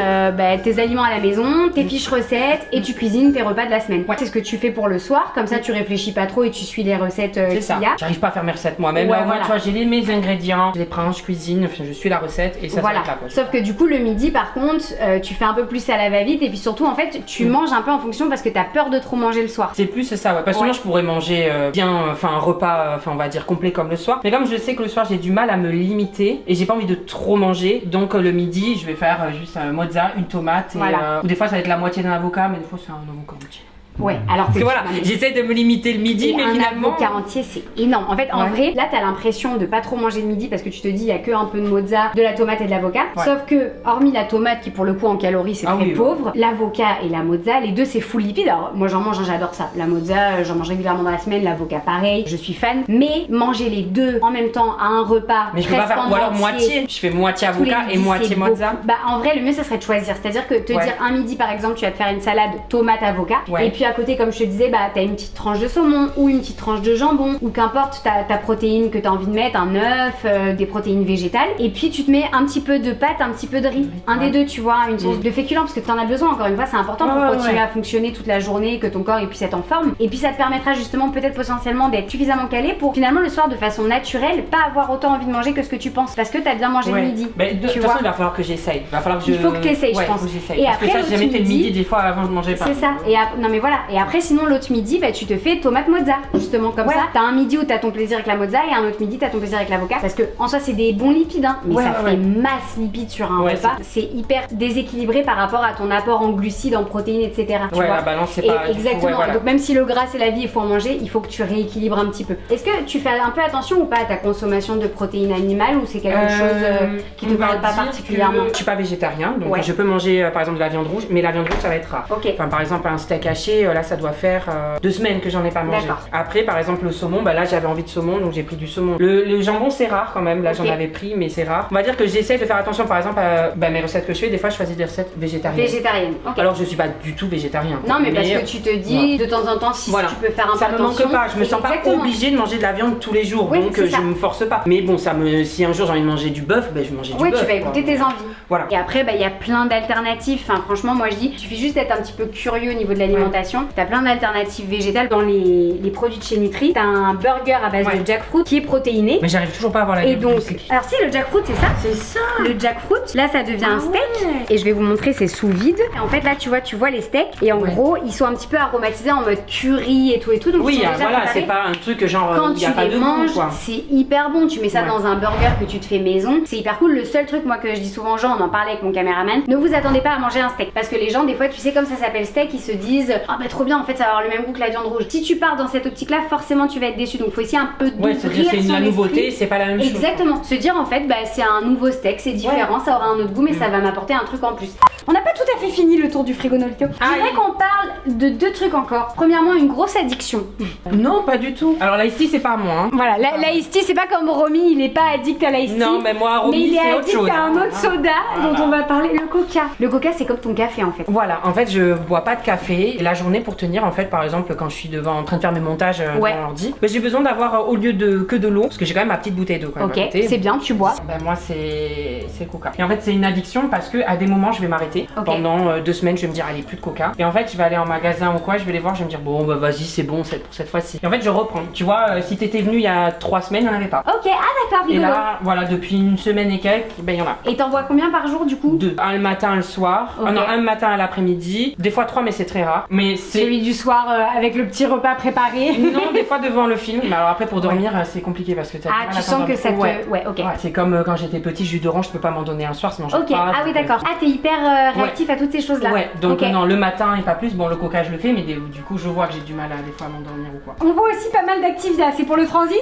S1: tes aliments à la maison, tes fiches recettes et tu cuisines tes repas de la semaine. C'est ce que tu fais pour le soir, comme ça tu réfléchis pas trop et tu suis les recettes qu'il y a.
S3: J'arrive pas à faire mes recettes moi-même. Moi tu vois j'ai mes ingrédients, je les prends, je cuisine, je suis la recette et ça
S1: voilà. Sauf que du coup le midi par contre tu fais un peu plus à la va-vite et puis surtout en fait tu manges un peu en fonction parce que t'as peur de trop manger le soir.
S3: C'est plus ça, parce que sinon je pourrais manger un repas on va dire complet comme le soir, mais comme je sais que le soir j'ai du mal à me limiter et j'ai pas envie de trop manger, donc le midi je vais faire juste un mozza, une tomate et ou des fois ça va être la moitié d'un avocat, mais des fois c'est un avocat entier.
S1: Ouais, alors
S3: parce que voilà, j'essaie de me limiter le midi, mais finalement.
S1: Un avocat entier, c'est énorme. En fait, en vrai, là, t'as l'impression de pas trop manger le midi parce que tu te dis, il y a que un peu de mozza, de la tomate et de l'avocat. Sauf que, hormis la tomate qui, pour le coup, en calories, c'est très pauvre, l'avocat et la mozza, les deux, c'est full lipide. Alors, moi, j'en mange, j'adore ça. La mozza, j'en mange régulièrement dans la semaine, l'avocat, pareil, je suis fan. Mais manger les deux en même temps à un repas,
S3: mais je peux pas faire, ou alors moitié. Je fais moitié avocat et moitié mozza.
S1: Bah, en vrai, le mieux, ça serait de choisir. C'est-à-dire que te dire un midi, par exemple, tu vas te faire une salade tomate avocat, et puis à côté, comme je te disais, t'as une petite tranche de saumon ou une petite tranche de jambon ou qu'importe ta protéine que t'as envie de mettre, un œuf, des protéines végétales, et puis tu te mets un petit peu de pâte, un petit peu de riz, un des deux, tu vois, une source de féculents parce que t'en as besoin, encore une fois c'est important pour continuer à fonctionner toute la journée, que ton corps puisse être en forme, et puis ça te permettra justement peut-être potentiellement d'être suffisamment calé pour finalement le soir de façon naturelle pas avoir autant envie de manger que ce que tu penses parce que t'as bien mangé le midi.
S3: De toute façon il va falloir que j'essaye, il
S1: faut que t'essayes, je pense.
S3: Et parce après, que ça j'ai jamais fait le midi des fois avant de manger pas.
S1: C'est ça, et non mais voilà, et après sinon l'autre midi tu te fais tomate mozza justement comme ça. T'as un midi où t'as ton plaisir avec la mozza et un autre midi t'as ton plaisir avec l'avocat parce que en soi c'est des bons lipides mais ça fait masse lipides sur un repas. C'est hyper déséquilibré par rapport à ton apport en glucides, en protéines, etc. Tu vois,
S3: la balance c'est pas
S1: exactement. Donc même si le gras c'est la vie, il faut en manger, il faut que tu rééquilibres un petit peu. Est-ce que tu fais un peu attention ou pas à ta consommation de protéines animales ou c'est quelque chose qui te parle pas particulièrement?
S3: Je suis pas végétarien donc je peux manger par exemple de la viande rouge, mais la viande rouge ça va être rare. Enfin par exemple un steak haché, là ça doit faire 2 semaines que j'en ai pas mangé. Après par exemple le saumon, là j'avais envie de saumon donc j'ai pris du saumon. Le jambon c'est rare quand même, là j'en avais pris mais c'est rare. On va dire que j'essaie de faire attention par exemple à mes recettes que je fais, des fois je choisis des recettes végétariennes. Alors je suis pas du tout végétarien.
S1: Non mais parce que tu te dis de temps en temps si tu peux faire un peu attention.
S3: Ça me manque pas, je me sens pas obligée de manger de la viande tous les jours donc je me force pas. Mais bon si un jour j'ai envie de manger du bœuf, je vais manger du bœuf.
S1: Oui tu vas écouter tes envies.
S3: Voilà.
S1: Et après il y a plein d'alternatives, enfin franchement moi je dis, il suffit juste d'être un petit peu curieux au niveau de l'alimentation. T'as plein d'alternatives végétales dans les produits de chez Nutri. T'as un burger à base de jackfruit qui est protéiné.
S3: Mais j'arrive toujours pas à avoir la
S1: donc, alors si le jackfruit c'est ça.
S3: C'est ça.
S1: Le jackfruit, là ça devient un steak. Et je vais vous montrer, c'est sous vide. Et en fait là tu vois les steaks et en gros ils sont un petit peu aromatisés en mode curry et tout. Donc
S3: oui voilà, c'est pas un truc genre
S1: quand
S3: y a
S1: tu
S3: pas
S1: les
S3: de
S1: manges,
S3: goût,
S1: c'est hyper bon. Tu mets ça dans un burger que tu te fais maison. C'est hyper cool. Le seul truc moi que je dis souvent aux gens, on en parlait avec mon caméraman, ne vous attendez pas à manger un steak parce que les gens des fois tu sais comme ça s'appelle steak, ils se disent ah bah trop bien en fait ça va avoir le même goût que la viande rouge. Si tu pars dans cette optique là forcément tu vas être déçu, donc faut essayer un peu d'ouvrir
S3: c'est la nouveauté, c'est pas la même chose.
S1: Exactement, se dire en fait c'est un nouveau steak, c'est différent, ça aura un autre goût mais ça va m'apporter un truc en plus. On n'a pas tout à à fait fini le tour du frigo Nolito. Je voudrais qu'on parle de 2 trucs encore. Premièrement, une grosse addiction.
S3: Non, pas du tout. Alors l'ice tea, c'est pas moi. Hein.
S1: Voilà, l'ice tea, c'est pas comme Romy, il est pas addict à l'ice tea.
S3: Non, mais moi, Romy, c'est autre chose.
S1: Mais il est addict à un autre soda dont on va parler, le coca. Le coca, c'est comme ton café en fait.
S3: Voilà, en fait, je bois pas de café. Et la journée pour tenir, en fait, par exemple, quand je suis en train de faire mes montages dans l'ordi, j'ai besoin d'avoir au lieu que de l'eau, parce que j'ai quand même ma petite bouteille d'eau.
S1: Ok, c'est bien, tu bois.
S3: Ben moi, c'est le coca. Et en fait, c'est une addiction parce que à des moments, je vais m'arrêter. Pendant 2 semaines, je vais me dire, allez, plus de coca. Et en fait, je vais aller en magasin ou quoi, je vais les voir, je vais me dire, bon, bah vas-y, c'est bon pour cette fois-ci. Et en fait, je reprends. Tu vois, si t'étais venu il y a 3 semaines, il n'y en avait pas.
S1: Ok, d'accord, rigolo.
S3: Et là, voilà, depuis une semaine et quelques, ben il y en a.
S1: Et t'en bois combien par jour du coup?
S3: 2. Un le matin, un le soir.
S1: Okay.
S3: Non, un le matin à l'après-midi. Des fois 3, mais c'est très rare. Mais c'est
S1: celui du soir avec le petit repas préparé.
S3: Non, des fois devant le film. Mais alors après, pour dormir, c'est compliqué parce que t'as
S1: Ah, tu sens que ça te. Ouais, ok.
S3: Ouais, c'est comme quand j'étais petit, jus d'orange, je peux pas m'en donner un soir, sinon je
S1: pas. Ah oui, d'accord. Ah, t'es hyper réactif à toutes ces choses-là.
S3: Ouais, donc non, le matin et pas plus. Bon, le coca, je le fais, mais du coup, je vois que j'ai du mal des fois à m'endormir ou quoi.
S1: On voit aussi pas mal d'Activia, c'est pour le transit?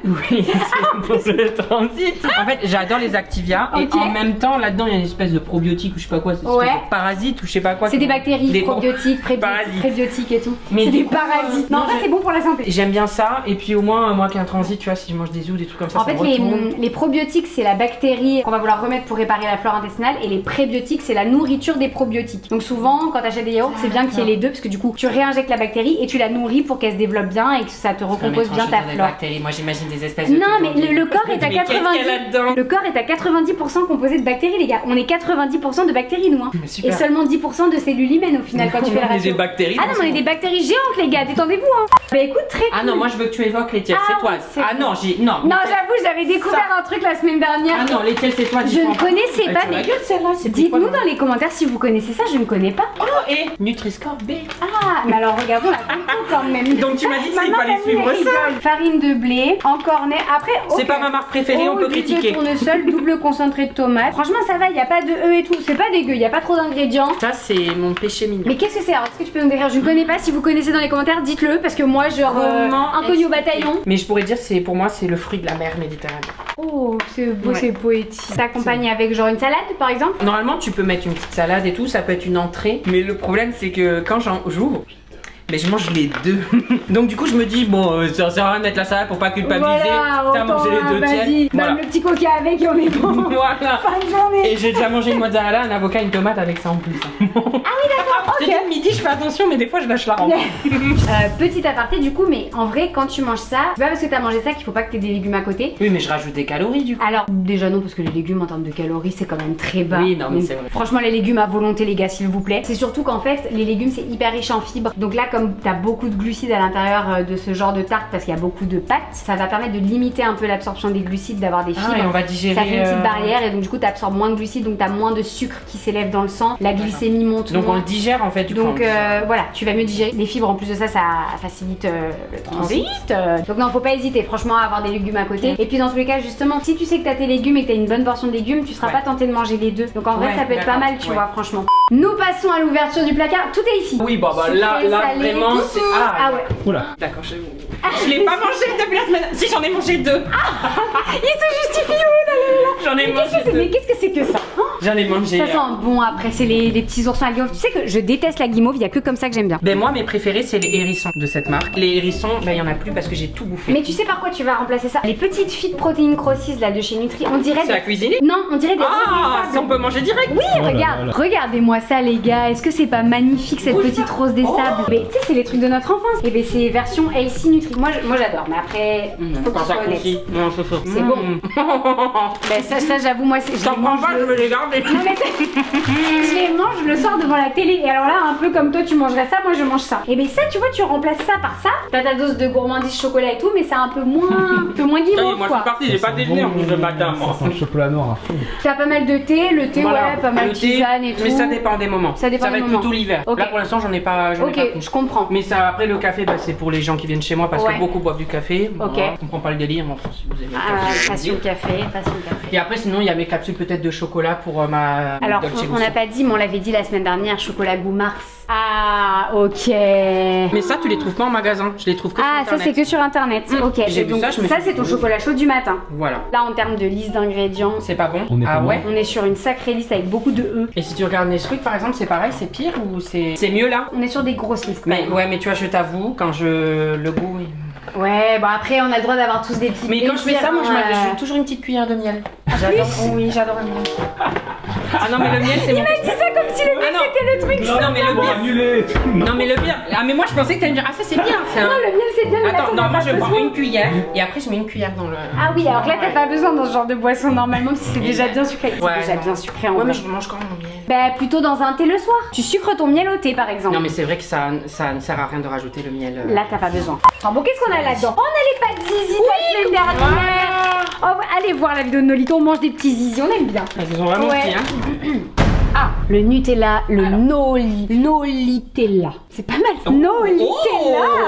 S3: Oui, c'est pour le transit. En fait, j'adore les Activia et en même temps, là-dedans, il y a une espèce de probiotique ou je sais pas quoi, c'est parasite ou je sais pas quoi.
S1: C'est des bactéries, probiotiques, prébiotiques et tout. C'est des parasites. Non, en vrai, c'est bon pour la santé.
S3: J'aime bien ça et puis au moins, moi qui ai un transit, tu vois, si je mange des œufs, des trucs comme ça,
S1: en fait, les probiotiques, c'est la bactérie qu'on va vouloir remettre pour réparer la flore intestinale et les prébiotiques, c'est la nourriture des probiotiques. Donc souvent, quand t'achètes des yaourts, c'est bien qu'il y ait les deux parce que du coup, tu réinjectes la bactérie et tu la nourris pour qu'elle se développe bien et que ça te recompose bien ta flore.
S3: Moi, j'imagine des espèces de.
S1: Non, mais le corps est à 90%. Le corps est à 90% composé de bactéries, les gars. On est 90% de bactéries, nous. Hein. Et seulement 10% de cellules humaines au final quand tu fais la ratio.
S3: Des bactéries.
S1: Ah non, mais on est des bactéries géantes, les gars. Détendez-vous. Hein. Bah écoute, très cool.
S3: Ah non, moi je veux que tu évoques les tiels, c'est toi. Ah non, non.
S1: Non, j'avoue, j'avais découvert un truc la semaine dernière.
S3: Ah non, les tiels, c'est toi.
S1: Je ne connaissais pas, mais dites-nous dans les commentaires si vous connaissez ça, je ne connais pas.
S3: Oh, et Nutri-Score B.
S1: Ah, mais alors regardons la compo quand même.
S3: Donc tu m'as dit qu'il fallait suivre ça.
S1: Farine de blé, en cornet. Après,
S3: c'est pas ma marque préférée, on peut critiquer.
S1: Tournesol, double concentré de tomate. Franchement, ça va, il n'y a pas de E et tout. C'est pas dégueu, il n'y a pas trop d'ingrédients.
S3: Ça, c'est mon péché mignon.
S1: Mais qu'est-ce que c'est? Alors, est-ce que tu peux nous décrire? Je ne connais pas. Si vous connaissez dans les commentaires, dites-le parce que moi, genre, inconnu au bataillon.
S3: Mais je pourrais dire, pour moi, c'est le fruit de la mer Méditerranée.
S1: Oh, c'est beau, c'est poétique. Ça accompagne avec genre une salade, par exemple?
S3: Normalement, tu peux mettre une petite salade et tout, ça peut être une entrée. Mais le problème, c'est que quand j'ouvre, mais je mange les deux. Donc du coup je me dis bon ça sert à rien de mettre la salade pour pas culpabiliser. T'as mangé les deux tiennes.
S1: Voilà. Le petit coca avec et on est bon.
S3: Voilà.
S1: Fin de journée.
S3: Et j'ai déjà mangé une mozzarella, un avocat, une tomate avec ça en plus.
S1: Ah oui d'accord.
S3: Ok. Le midi je fais attention mais des fois je lâche la rampe.
S1: Petit aparté du coup, mais en vrai quand tu manges ça, c'est pas parce que t'as mangé ça qu'il faut pas que t'aies des légumes à côté.
S3: Oui mais je rajoute des calories du coup.
S1: Alors déjà non parce que les légumes en termes de calories c'est quand même très bas.
S3: Oui non mais c'est vrai.
S1: Franchement les légumes à volonté les gars s'il vous plaît. C'est surtout qu'en fait les légumes c'est hyper riche en fibres. Donc là comme t'as beaucoup de glucides à l'intérieur de ce genre de tarte parce qu'il y a beaucoup de pâtes, ça va permettre de limiter un peu l'absorption des glucides, d'avoir des fibres.
S3: Et on va digérer.
S1: Ça fait une petite barrière et donc du coup t'absorbes moins de glucides, donc t'as moins de sucre qui s'élève dans le sang, la glycémie monte.
S3: Donc on le digère en fait du coup.
S1: Donc voilà, tu vas mieux digérer. Les fibres en plus de ça, ça facilite le transit. Donc non, faut pas hésiter franchement à avoir des légumes à côté. Et puis dans tous les cas justement, si tu sais que t'as tes légumes et que t'as une bonne portion de légumes, tu seras pas tenté de manger les deux. Donc en vrai ça peut être pas mal, tu vois franchement. Nous passons à l'ouverture du placard, tout est ici.
S3: Oui bah là vraiment c'est...
S1: Ah ouais.
S3: Oula. D'accord, je l'ai pas mangé depuis la semaine. Si j'en ai mangé 2.
S1: Il se justifie où?
S3: J'en ai mangé 2.
S1: Mais qu'est-ce que c'est que ça?
S3: J'en ai mangé.
S1: Ça sent bon après, c'est les petits oursons à guimauve. Tu sais que je déteste la guimauve, il y a que comme ça que j'aime bien.
S3: Ben moi mes préférés c'est les hérissons de cette marque. Les hérissons, ben il y en a plus parce que j'ai tout bouffé.
S1: Mais tu sais par quoi tu vas remplacer ça? Les petites feed protein crosses là de chez Nutri, on dirait.
S3: C'est la cuisiner?
S1: Non, on dirait des.
S3: Ah, ça on peut manger direct.
S1: Oui, regarde, regardez-moi ça les gars. Est-ce que c'est pas magnifique cette petite rose des sables? Mais tu sais c'est les trucs de notre enfance. Et ben c'est version healthy Nutri. Moi j'adore, mais après faut que tu sois honnête. C'est bon. Ben ça j'avoue moi c'est.
S3: Je t'en prends pas, je veux les garder.
S1: Non mais je les mange le soir devant la télé. Et alors là, un peu comme toi, tu mangerais ça, moi je mange ça. Et bien ça, tu vois, tu remplaces ça par ça. T'as ta dose de gourmandise chocolat et tout, mais c'est un peu moins guimauve
S3: moi
S1: quoi.
S3: je suis partie, j'ai pas déjeuné en plus le matin.
S4: C'est un chocolat noir à fond.
S1: T'as pas mal de thé, le thé ouais, pas mal de tisane et tout.
S3: Mais ça dépend des moments.
S1: Ça va
S3: être plutôt l'hiver. Là pour l'instant j'en ai pas.
S1: Ok, je comprends.
S3: Mais ça après le café, bah, c'est pour les gens qui viennent chez moi parce que beaucoup boivent du café.
S1: Ok.
S3: Je comprends pas le délire. Si vous aimez le café.
S1: Passion café.
S3: Et après, sinon, il y a mes capsules peut-être de chocolat pour ma.
S1: Alors,
S3: Dolce
S1: on
S3: Gusto.
S1: n'a pas dit, mais on l'avait dit la semaine dernière, chocolat goût Mars. Ah, ok.
S3: Mais ça, tu les trouves pas en magasin. Je les trouve que sur
S1: Ah, ça
S3: Internet.
S1: c'est que sur internet. Ok.
S3: J'ai vu
S1: Donc,
S3: ça, je me suis dit,
S1: c'est ton chocolat chaud du matin.
S3: Voilà.
S1: Là, en termes de liste d'ingrédients,
S3: C'est pas bon.
S4: On est
S3: Ah
S4: comment
S3: ouais.
S1: on est sur une sacrée liste avec beaucoup de E.
S3: Et si tu regardes Nesquik par exemple, c'est pareil, c'est pire ou c'est mieux là?
S1: On est sur des grosses listes. quand
S3: Mais
S1: même.
S3: ouais, mais tu vois, je t'avoue, quand le goût.
S1: Ouais, bon après, on a le droit d'avoir tous des petits.
S3: Mais quand je fais
S1: plaisirs,
S3: ça, moi
S1: hein,
S3: je mets toujours une petite cuillère de miel. J'adore. Oui, j'adore le miel. Ah non, mais le miel c'est mon.
S1: dis ça comme si le miel c'était le truc.
S3: Non, mais le
S4: Bon,
S3: miel.
S4: annulé.
S3: Non, mais le miel. Ah, mais moi je pensais que t'allais me dire, ah, ça c'est bien. c'est un-
S1: Non, le miel c'est bien. mais
S3: Attends,
S1: t'en
S3: non,
S1: as
S3: moi
S1: pas
S3: je prends
S1: besoin.
S3: une cuillère et après je mets une cuillère dans le.
S1: Ah oui, alors que là t'as pas besoin dans ce genre de boisson normalement si c'est déjà bien sucré.
S3: Ouais,
S1: C'est déjà
S3: non.
S1: bien sucré en
S3: Ouais, mais
S1: vrai.
S3: je mange quand même mon miel.
S1: Bah plutôt dans un thé le soir. Tu sucres ton miel au thé par exemple.
S3: Non, mais c'est vrai que ça ne sert à rien de rajouter le miel.
S1: Là t'as pas besoin. Alors bon, qu'est-ce qu'on a là-dedans? On a les pâtes zizi de la semaine dernière. Oh, allez voir la vidéo de Nolito, on mange des petits zizi, on aime bien.
S3: Ils sont vraiment
S1: Ouais.
S3: petits, hein.
S1: Ah, le Nutella, le Nolitella. C'est pas mal. Nolitella.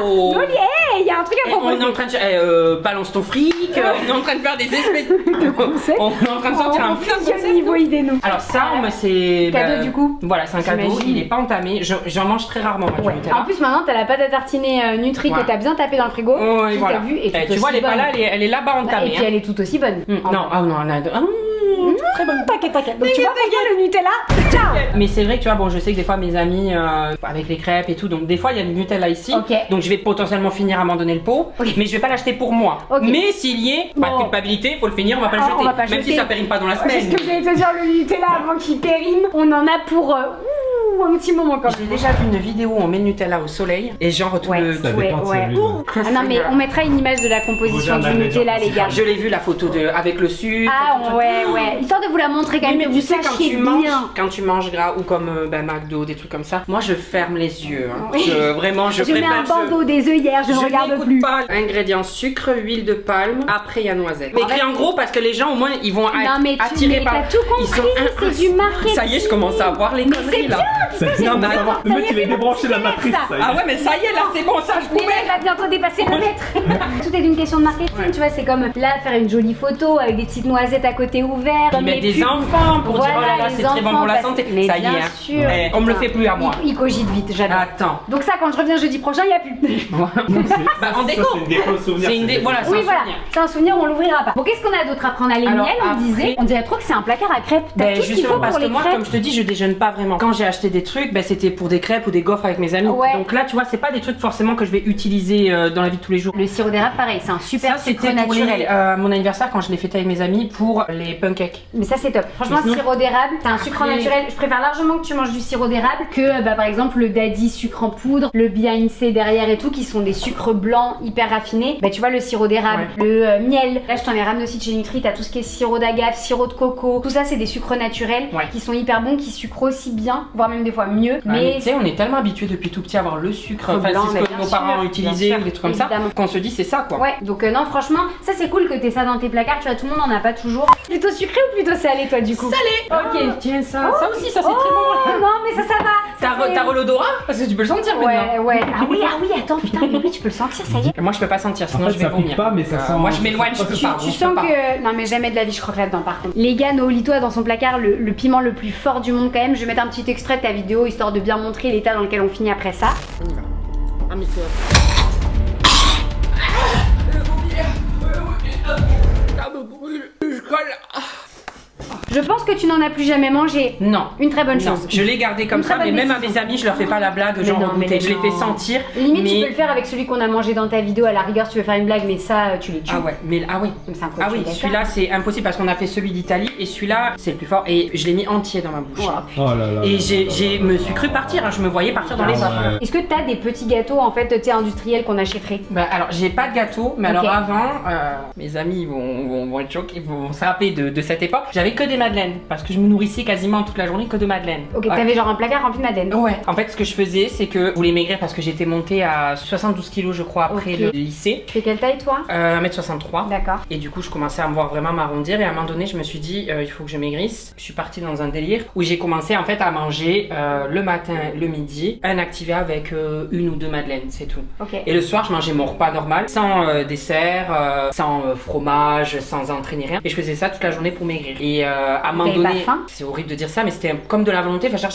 S3: Oh.
S1: Noli, hey, y a un truc à
S3: On
S1: proposer.
S3: est en train de balance ton fric, on est en train de faire des espèces
S1: concept.
S3: on est en train de sortir un plein de
S1: Quel
S3: concepts.
S1: niveau idée nous.
S3: Alors ça, moi, c'est
S1: Cadeau, du coup.
S3: Voilà, c'est un cadeau.
S1: J'imagine.
S3: Il est pas entamé. J'en mange très rarement moi, du
S1: Ouais.
S3: Nutella.
S1: En plus maintenant t'as la pâte à tartiner Nutri
S3: Voilà.
S1: que t'as bien tapé dans le frigo.
S3: Oh, et
S1: Qui
S3: voilà.
S1: t'a vu et
S3: Eh,
S1: tout
S3: tu vois,
S1: aussi
S3: elle est pas
S1: bonne.
S3: là, elle est là-bas entamée.
S1: Et puis elle est tout aussi bonne. En
S3: Non,
S1: vrai.
S3: ah non, elle a très bonne.
S1: T'inquiète. Donc tu vois pourquoi le Nutella. Ciao.
S3: Mais c'est vrai que tu vois, bon, je sais que des fois mes amis avec les crêpes et tout, donc des fois il y a du Nutella ici,
S1: Ok.
S3: donc je vais potentiellement finir à m'en donner le pot,
S1: Ok.
S3: mais je vais pas l'acheter pour moi.
S1: Ok.
S3: Mais s'il y est, pas de
S1: Bon.
S3: culpabilité, faut le finir, on va pas le
S1: Ah,
S3: jeter,
S1: on va pas
S3: même
S1: jeter.
S3: si ça périme pas dans la
S1: C'est
S3: semaine.
S1: ce que j'allais te dire, le Nutella avant qu'il périme. On en a pour un petit moment quand même.
S3: J'ai déjà vu une vidéo où on met le Nutella au soleil et genre tout
S1: Ouais,
S3: le.
S4: Ça
S1: ouais,
S4: dépend de
S1: ouais.
S4: celui-là.
S1: Ah non mais on mettra une image de la composition
S4: Vous
S1: du
S4: en avez
S1: Nutella
S4: déjà
S1: les gars.
S3: Je l'ai vu la photo avec le sucre.
S1: Ah
S3: tout, tout.
S1: ouais. Histoire de vous la montrer quand
S3: Oui,
S1: même
S3: mais
S1: que
S3: tu
S1: vous
S3: sais
S1: sachiez bien.
S3: quand tu manges gras ou comme McDo, des trucs comme ça, moi je ferme les yeux. Hein.
S1: Oui.
S3: Vraiment, je
S1: Je mets
S3: préfère.
S1: un bandeau des œillères, je ne regarde
S3: n'écoute
S1: plus.
S3: pas. Ingrédients sucre, huile de palme. Après il y a noisette. Mais
S1: En
S3: écrit
S1: fait,
S3: en gros parce que les gens au moins ils vont
S1: Non
S3: être
S1: mais tu
S3: attirés
S1: mais
S3: par.
S1: t'as tout
S3: Ils sont
S1: compris, c'est du marketing.
S3: Ça y est, je commence à voir les conneries là.
S4: Non, mais
S1: attends,
S4: le
S1: ça
S4: mec
S1: y est,
S4: il est
S1: c'est bon,
S4: débranché la
S1: c'est
S4: matrice.
S1: ça.
S4: Ça y est.
S3: Ah ouais, mais ça y est là, c'est bon, ça je
S1: Mais
S3: pouvais.
S1: là, il va bientôt dépasser le mètre. Tout est une question de marketing, tu vois. C'est comme là, faire une jolie photo avec des petites noisettes à côté ouvertes.
S3: Ils
S1: comme
S3: mettent
S1: les
S3: des
S1: pubs.
S3: enfants pour dire
S1: Voilà,
S3: oh là là,
S1: les
S3: c'est très bon
S1: enfants,
S3: pour la
S1: parce-
S3: santé.
S1: Mais
S3: Ça y est,
S1: bien
S3: hein.
S1: sûr.
S3: On me le fait plus à moi.
S1: Il cogite vite, j'adore.
S3: Attends.
S1: Donc ça, quand je reviens jeudi prochain, il n'y a plus.
S3: Bah, en déco.
S4: Ça, c'est une déco souvenir.
S3: C'est une dé- voilà,
S1: Oui,
S3: un
S1: voilà.
S3: souvenir.
S1: C'est un souvenir, on l'ouvrira pas. Bon, qu'est-ce qu'on a d'autre à prendre à les
S3: Alors,
S1: miel, on
S3: après-
S1: disait. On dirait trop que c'est un placard à crêpes. T'as
S3: Ben
S1: tout ce qu'il
S3: justement
S1: faut
S3: parce
S1: pour
S3: que
S1: les
S3: moi,
S1: crêpes.
S3: comme je te dis, je déjeune pas vraiment. Quand j'ai acheté des trucs, ben c'était pour des crêpes ou des gaufres avec mes amis.
S1: Ouais.
S3: Donc là, tu vois, c'est pas des trucs forcément que je vais utiliser dans la vie de tous les jours.
S1: Le sirop d'érable, pareil, c'est un super
S3: Ça,
S1: sucre
S3: c'était pour
S1: naturel.
S3: mon anniversaire quand je l'ai fêté avec mes amis pour les pancakes.
S1: Mais ça c'est top. Franchement,
S3: Mais sinon-
S1: sirop d'érable, c'est un sucre
S3: Après-
S1: naturel. Je préfère largement que tu manges du sirop d'érable que bah, par exemple le daddy sucre en poudre, le Behind C derrière et tout, qui sont des sucres blancs hyper raffinés. Bah tu vois le sirop d'érable, le miel. Là je t'en ai ramené aussi de chez Nutri, t'as tout ce qui est sirop d'agave, sirop de coco. Tout ça c'est des sucres naturels
S3: Ouais.
S1: qui sont hyper bons, qui sucrent aussi bien, voire même des fois mieux.
S3: Ah, mais
S1: Mais
S3: tu sais, on est tellement habitués depuis tout petit à avoir le sucre,
S1: Sucre
S3: enfin
S1: blanc,
S3: c'est
S1: mais
S3: ce que
S1: bien
S3: nos parents
S1: sûr,
S3: ont utilisé
S1: bien
S3: ou
S1: sûr,
S3: des trucs comme ça,
S1: évidemment.
S3: qu'on se dit c'est ça quoi.
S1: ouais, donc non franchement, ça c'est cool que t'aies ça dans tes placards, tu vois, tout le monde en a pas toujours. Plutôt sucré ou plutôt salé toi du coup?
S3: Salé.
S1: Ok.
S3: Tiens ça, ça aussi ça c'est très
S1: Oh
S3: bon.
S1: non mais ça va. Ça, c'est-
S3: T'as l'odorat parce que tu peux le sentir maintenant.
S1: Ouais. Ah oui, attends, putain, mais oui, tu peux le sentir, ça y est.
S3: Moi je peux pas sentir,
S4: En
S3: sinon
S4: fait,
S3: je vais
S4: ça pique
S3: vomir.
S4: pas, mais ça sent.
S3: Moi je m'éloigne, je peux pas.
S1: Tu
S3: je
S1: sens
S3: peux pas.
S1: que. Non, mais jamais de la vie, je croquerai dedans par contre. Les gars, Nolito a dans son placard le piment le plus fort du monde quand même. Je vais mettre un petit extrait de ta vidéo histoire de bien montrer l'état dans lequel on finit après ça.
S3: On y va. Ah mais c'est.
S1: Je pense que tu n'en as plus jamais mangé.
S3: Non.
S1: Une très bonne
S3: Non,
S1: chose.
S3: je l'ai gardé comme
S1: Une très
S3: ça, mais
S1: bonne
S3: même à
S1: décision.
S3: mes amis, je leur fais pas la blague, genre
S1: non, mais
S3: goûter. Je les
S1: non.
S3: fais sentir.
S1: Limite,
S3: mais...
S1: tu peux le faire avec celui qu'on a mangé dans ta vidéo. À la rigueur, tu veux faire une blague, mais ça, tu les tues.
S3: Ah ouais, mais ah oui.
S1: Donc c'est un
S3: Ah
S1: coach,
S3: oui,
S1: d'accord.
S3: celui-là c'est impossible parce qu'on a fait celui d'Italie et celui-là c'est le plus fort et je l'ai mis entier dans ma bouche.
S1: Wow.
S4: Oh là là.
S3: Et me suis cru partir, hein, je me voyais partir dans les
S4: Ah
S3: airs.
S4: ouais.
S1: Est-ce que t'as des petits gâteaux en fait, tu sais, industriels qu'on achèterait?
S3: Bah alors j'ai pas de gâteau, mais
S1: Ok.
S3: alors avant, mes amis vont être choqués, vont se rappeler de cette époque. J'avais que des madeleines parce que je me nourrissais quasiment toute la journée que de madeleines.
S1: Ok, t'avais genre un placard rempli de madeleines.
S3: Ouais. En fait, ce que je faisais, c'est que je voulais maigrir parce que j'étais montée à 72 kilos, je crois, après le lycée.
S1: Tu fais quelle taille, toi?
S3: 1m63.
S1: D'accord.
S3: Et du coup, je commençais à me voir vraiment m'arrondir. Et à un moment donné, je me suis dit, il faut que je maigrisse. Je suis partie dans un délire où j'ai commencé en fait à manger le matin, le midi, un Activia avec une ou deux madeleines, c'est tout.
S1: Okay.
S3: Et le soir, je mangeais mon repas normal, sans dessert, sans fromage, sans entrée ni rien. Et je faisais ça toute la journée pour maigrir. Et à un moment donné, c'est horrible de dire ça, mais c'était comme de la volonté. Enfin,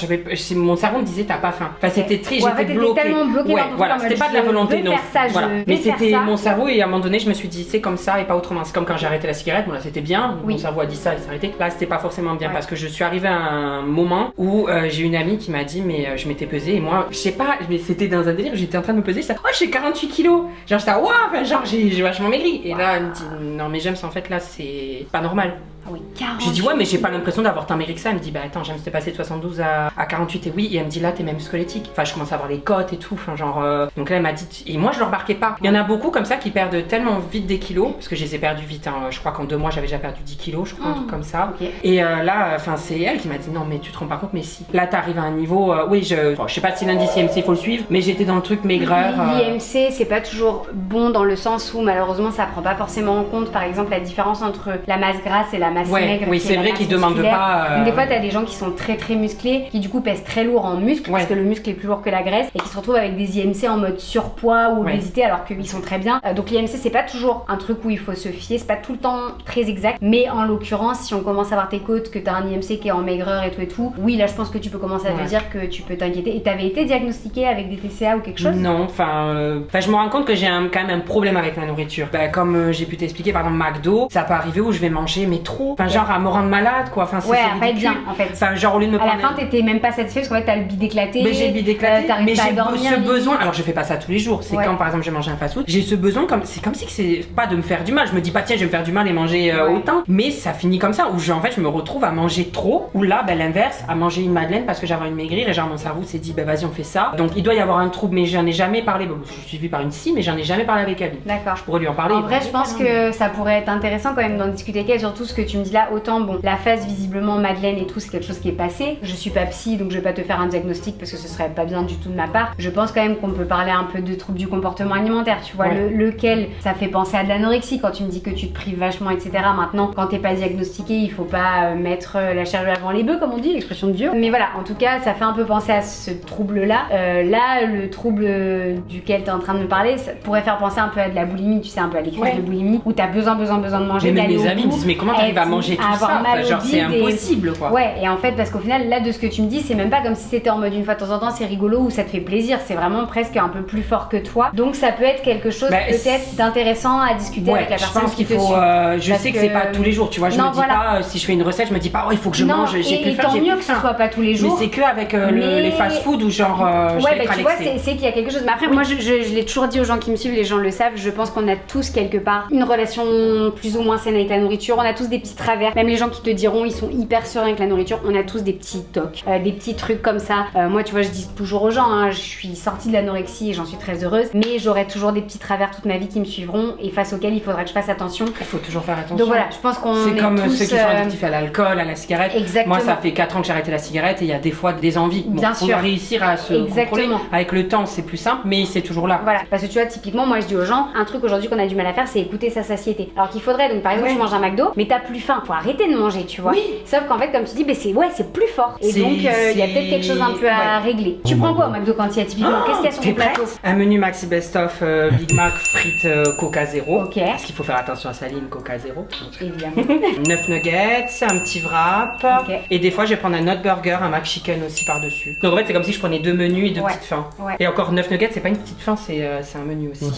S3: mon cerveau me disait, t'as pas faim. Enfin, c'était triste, j'étais bloquée.
S1: Tellement bloquée
S3: ouais, voilà, c'était pas de la volonté, non. Voilà. Mais c'était mon cerveau, et à un moment donné, je me suis dit, c'est comme ça et pas autrement. C'est comme quand j'ai arrêté la cigarette, bon là c'était bien, mon cerveau a dit ça, il s'est arrêté. Là, c'était pas forcément bien parce que je suis arrivée à un moment où j'ai une amie qui m'a dit, mais je m'étais pesée et moi, je sais pas, mais c'était dans un délire, j'étais en train de me peser, oh, j'ai 48 kilos. Genre, j'étais, waouh, enfin, genre, j'ai vachement maigri. Et là, elle me dit, non, mais James, en fait, là, c'est pas normal.
S1: Ah oui, 48.
S3: J'ai dit ouais mais j'ai pas l'impression d'avoir tant maigri que ça. Elle me dit bah attends James t'es passé de 72 à 48 et oui, et elle me dit là t'es même squelettique. Enfin je commence à avoir les côtes et tout, enfin genre donc là elle m'a dit et moi je le remarquais pas. Il y en a beaucoup comme ça qui perdent tellement vite des kilos parce que je les ai perdus vite hein. Je crois qu'en 2 mois j'avais déjà perdu 10 kilos je crois un truc comme ça. Et là enfin c'est elle qui m'a dit non mais tu te rends pas compte mais si là t'arrives à un niveau oui je sais pas si l'indice IMC faut le suivre mais j'étais dans le truc maigreur.
S1: L'IMC c'est pas toujours bon dans le sens où malheureusement ça prend pas forcément en compte par exemple la différence entre la masse grasse et la masse maigre.
S3: Oui c'est vrai qu'ils demandent pas.
S1: Donc des fois t'as des gens qui sont très musclés, qui du coup pèsent très lourd en muscle parce que le muscle est plus lourd que la graisse et qui se retrouvent avec des IMC en mode surpoids ou obésité alors qu'ils sont très bien. Donc l'IMC c'est pas toujours un truc où il faut se fier, c'est pas tout le temps très exact. Mais en l'occurrence si on commence à voir tes côtes, que t'as un IMC qui est en maigreur et tout, oui là je pense que tu peux commencer à te dire que tu peux t'inquiéter. Et t'avais été diagnostiqué avec des TCA ou quelque chose?
S3: Non, enfin je me rends compte que j'ai quand même un problème avec la nourriture. Comme j'ai pu t'expliquer par exemple McDo, ça peut arriver où je vais manger mais trop. Enfin genre à me rendre malade quoi. Enfin,
S1: à pas être bien en fait.
S3: Enfin, genre au lieu de me prendre.
S1: À la fin, t'étais même pas satisfait parce qu'en fait, t'as le bide éclaté.
S3: Mais j'ai le bide éclaté. Mais j'ai ce besoin.
S1: Limite.
S3: Alors, je fais pas ça tous les jours. C'est quand par exemple, je mange un fast-food. J'ai ce besoin c'est comme si c'est pas de me faire du mal. Je me dis pas, tiens, je vais me faire du mal et manger autant. Mais ça finit comme ça où en fait, je me retrouve à manger trop. Ou là, l'inverse, à manger une madeleine parce que j'avais envie de maigrir et genre mon cerveau s'est dit, vas-y, on fait ça. Donc, il doit y avoir un trouble, mais j'en ai jamais parlé. Bon, je suis suivie par une psy, mais j'en ai jamais parlé avec elle.
S1: D'accord.
S3: Je pourrais lui en parler.
S1: En vrai, je pense que ça pourrait être intéressant quand même d'en discuter avec elle, surtout ce que tu me dis là. Autant, bon, la phase visiblement Madeleine et tout, c'est quelque chose qui est passé. Je suis pas psy, donc je vais pas te faire un diagnostic parce que ce serait pas bien du tout de ma part. Je pense quand même qu'on peut parler un peu de troubles du comportement alimentaire, tu vois, lequel ça fait penser à de l'anorexie quand tu me dis que tu te prives vachement, etc. Maintenant, quand t'es pas diagnostiqué, il faut pas mettre la charrue avant les bœufs, comme on dit, l'expression de Dieu. Mais voilà, en tout cas, ça fait un peu penser à ce trouble-là. Là, le trouble duquel t'es en train de me parler, ça pourrait faire penser un peu à de la boulimie, tu sais, un peu à les crises de boulimie, où t'as besoin de manger.
S3: Mais mes amis me disent, mais comment t'arrives à manger tout ça? Enfin, genre, c'est impossible, quoi.
S1: Ouais, et en fait, parce qu'au final, là, de ce que tu me dis, c'est même pas comme si c'était en mode une fois de temps en temps, c'est rigolo ou ça te fait plaisir. C'est vraiment presque un peu plus fort que toi. Donc, ça peut être quelque chose peut-être d'intéressant à discuter avec la personne.
S3: Je pense qu'il faut. Je sais que c'est pas tous les jours, tu vois. Je me dis pas, si je fais une recette, je me dis pas, il faut que je mange. J'ai pu le faire.
S1: Tant mieux que ce soit pas tous les jours.
S3: Mais c'est que avec les fast-food ou genre.
S1: Ouais, bah tu vois, c'est qu'il y a quelque chose. Mais après, moi, je l'ai toujours dit aux gens qui me suivent, les gens le savent. Je pense qu'on a tous quelque part une relation plus ou moins saine avec la nourriture. On a tous des petits travers. Même les gens qui te diront, ils sont hyper sereins avec la nourriture. On a tous des petits tocs, des petits trucs comme ça. Moi, tu vois, je dis toujours aux gens, je suis sortie de l'anorexie et j'en suis très heureuse. Mais j'aurai toujours des petits travers toute ma vie qui me suivront et face auxquels il faudra que je fasse attention.
S3: Il faut toujours faire attention.
S1: Donc voilà, je pense qu'on
S3: c'est comme
S1: tous,
S3: ceux qui sont addictifs à l'alcool, à la cigarette.
S1: Exactement.
S3: Moi, ça fait 4 ans que j'ai arrêté la cigarette et il y a des fois des envies.
S1: Bien sûr.
S3: On va réussir à se contrôler. Avec le temps, c'est plus simple, mais c'est toujours là.
S1: Voilà, parce que tu vois, typiquement, moi je dis aux gens, un truc aujourd'hui qu'on a du mal à faire, c'est écouter sa satiété. Alors qu'il faudrait, donc par exemple, tu manges un McDo, mais t'as plus faim. Faut arrêter de manger, tu vois. Sauf qu'en fait, comme tu dis, c'est plus fort. Et donc, il y a peut-être quelque chose un peu à régler. Tu prends quoi au McDo quand il y a typiquement? Qu'est-ce qu'il y a sur ton plateau?
S3: Un menu maxi best-of, Big Mac, frites, Coca Zéro.
S1: Ok.
S3: Parce qu'il faut faire attention à sa ligne Coca Zéro.
S1: Évidemment.
S3: 9 nuggets, un petit wrap. Et des fois, je vais prendre un autre burger, un McChicken aussi par-dessus. Donc en fait, c'est comme si je prenais 2 menus et 2 petites fins. Et encore 9 nuggets, c'est pas une petite fin, c'est un menu aussi.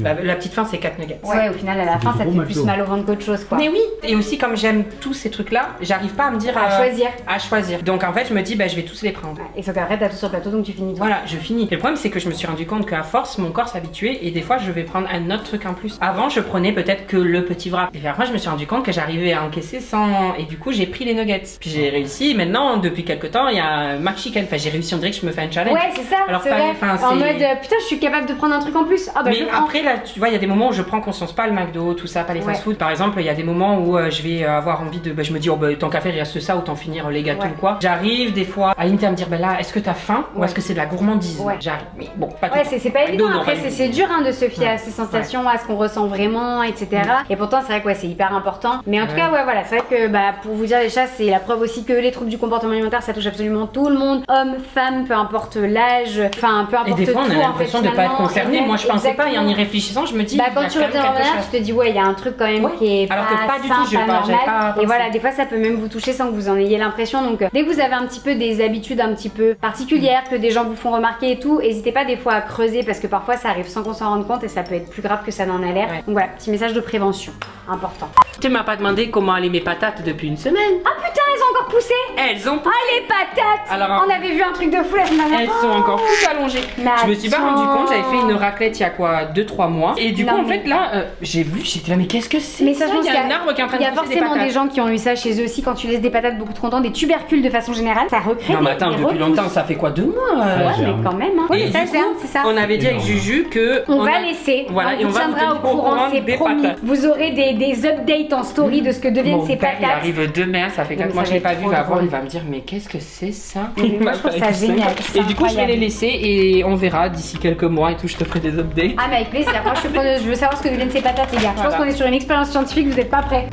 S3: La petite fin, c'est 4 nuggets.
S1: Ouais, au final, à la fin, ça te fait plus mal au ventre qu'autre chose, quoi.
S3: Mais oui. Et aussi, comme j'aime tous ces trucs-là, j'arrive pas à me dire à choisir. Donc en fait, je me dis, je vais tous les prendre.
S1: Et sauf qu'après, t'as tout sur le plateau, donc tu finis tout.
S3: Voilà, je finis. Et le problème, c'est que je me suis rendu compte qu'à force, mon corps s'habituait et des fois, je vais prendre un autre truc en plus. Avant, je prenais peut-être que le petit wrap. Et après, je me suis rendu compte que j'arrivais à encaisser sans. Et du coup, j'ai pris les nuggets. Puis j'ai réussi. Maintenant, depuis quelques temps, il y a un McChicken. Enfin, j'ai réussi, on dirait que je me fais un challenge.
S1: Ouais, c'est ça.
S3: Alors,
S1: c'est vrai. En mode, putain, je suis capable de prendre un truc en plus. Ah bah,
S3: mais après, là, tu vois, il y a des moments où je prends conscience, pas le McDo, tout ça, pas les fast-food. Par exemple, il y a des moments où je vais vais avoir envie de, je me dis, oh, tant qu'à faire, il reste ça, autant finir les gâteaux ou quoi. J'arrive des fois à limite à me dire, là, est-ce que t'as faim ou est-ce que c'est de la gourmandise? J'arrive, mais bon, pas tout.
S1: C'est pas évident. Après, c'est dur de se fier à ces sensations, à ce qu'on ressent vraiment, etc. Et pourtant, c'est vrai que c'est hyper important. Mais en tout cas, voilà, c'est vrai que pour vous dire les chats, c'est la preuve aussi que les troubles du comportement alimentaire, ça touche absolument tout le monde, hommes, femmes, peu importe l'âge, enfin peu importe tout.
S3: Et des fois, on a l'impression de pas être concerné. Moi, je pensais pas, et en y réfléchissant, je me dis.
S1: Quand tu reviens en arrière, tu te dis il y a un truc quand même qui est
S3: alors que pas du tout,
S1: normal. Et voilà, des fois, ça peut même vous toucher sans que vous en ayez l'impression. Donc, dès que vous avez un petit peu des habitudes un petit peu particulières, que des gens vous font remarquer et tout, n'hésitez pas des fois à creuser parce que parfois ça arrive sans qu'on s'en rende compte et ça peut être plus grave que ça n'en a l'air. Donc voilà, petit message de prévention, important.
S3: Tu m'as pas demandé comment allaient mes patates depuis une semaine.
S1: Ah putain, elles ont encore poussé.
S3: Elles ont poussé.
S1: Ah les patates.
S3: Alors,
S1: on avait vu un truc de fou la semaine dernière.
S3: Elles sont encore plus allongées. Je me suis pas rendu compte, j'avais fait une raclette il y a quoi 2-3 mois. Et du coup en fait là, j'ai vu, j'étais là mais qu'est-ce que c'est?
S1: Mais ça, je pense
S3: il y a un arbre qui est en train de pousser des patates.
S1: Il y a forcément des gens qui ont eu ça chez eux aussi quand tu laisses des patates beaucoup trop longtemps, des tubercules de façon générale, ça recrée.
S3: Non mais attends, depuis longtemps, ça fait quoi 2 mois
S1: Ouais, mais quand même. Oui, mais ça germe, c'est ça.
S3: On avait dit avec Juju que
S1: on va laisser.
S3: Voilà, et on va vous
S1: tiendra au courant, c'est promis. Vous aurez des updates en story de ce que deviennent ces patates.
S3: Il arrive demain, ça fait 4 mois que je l'ai pas vu, il va voir, il va me dire mais qu'est-ce que c'est ça?
S1: Moi je trouve ça génial.
S3: Et du coup je vais les laisser et on verra d'ici quelques mois et tout, je te ferai des updates.
S1: Ah mais avec plaisir, moi je suis preneuse, je veux savoir ce que deviennent ces patates les gars. Je pense qu'on est sur une expérience scientifique, vous êtes pas prêts.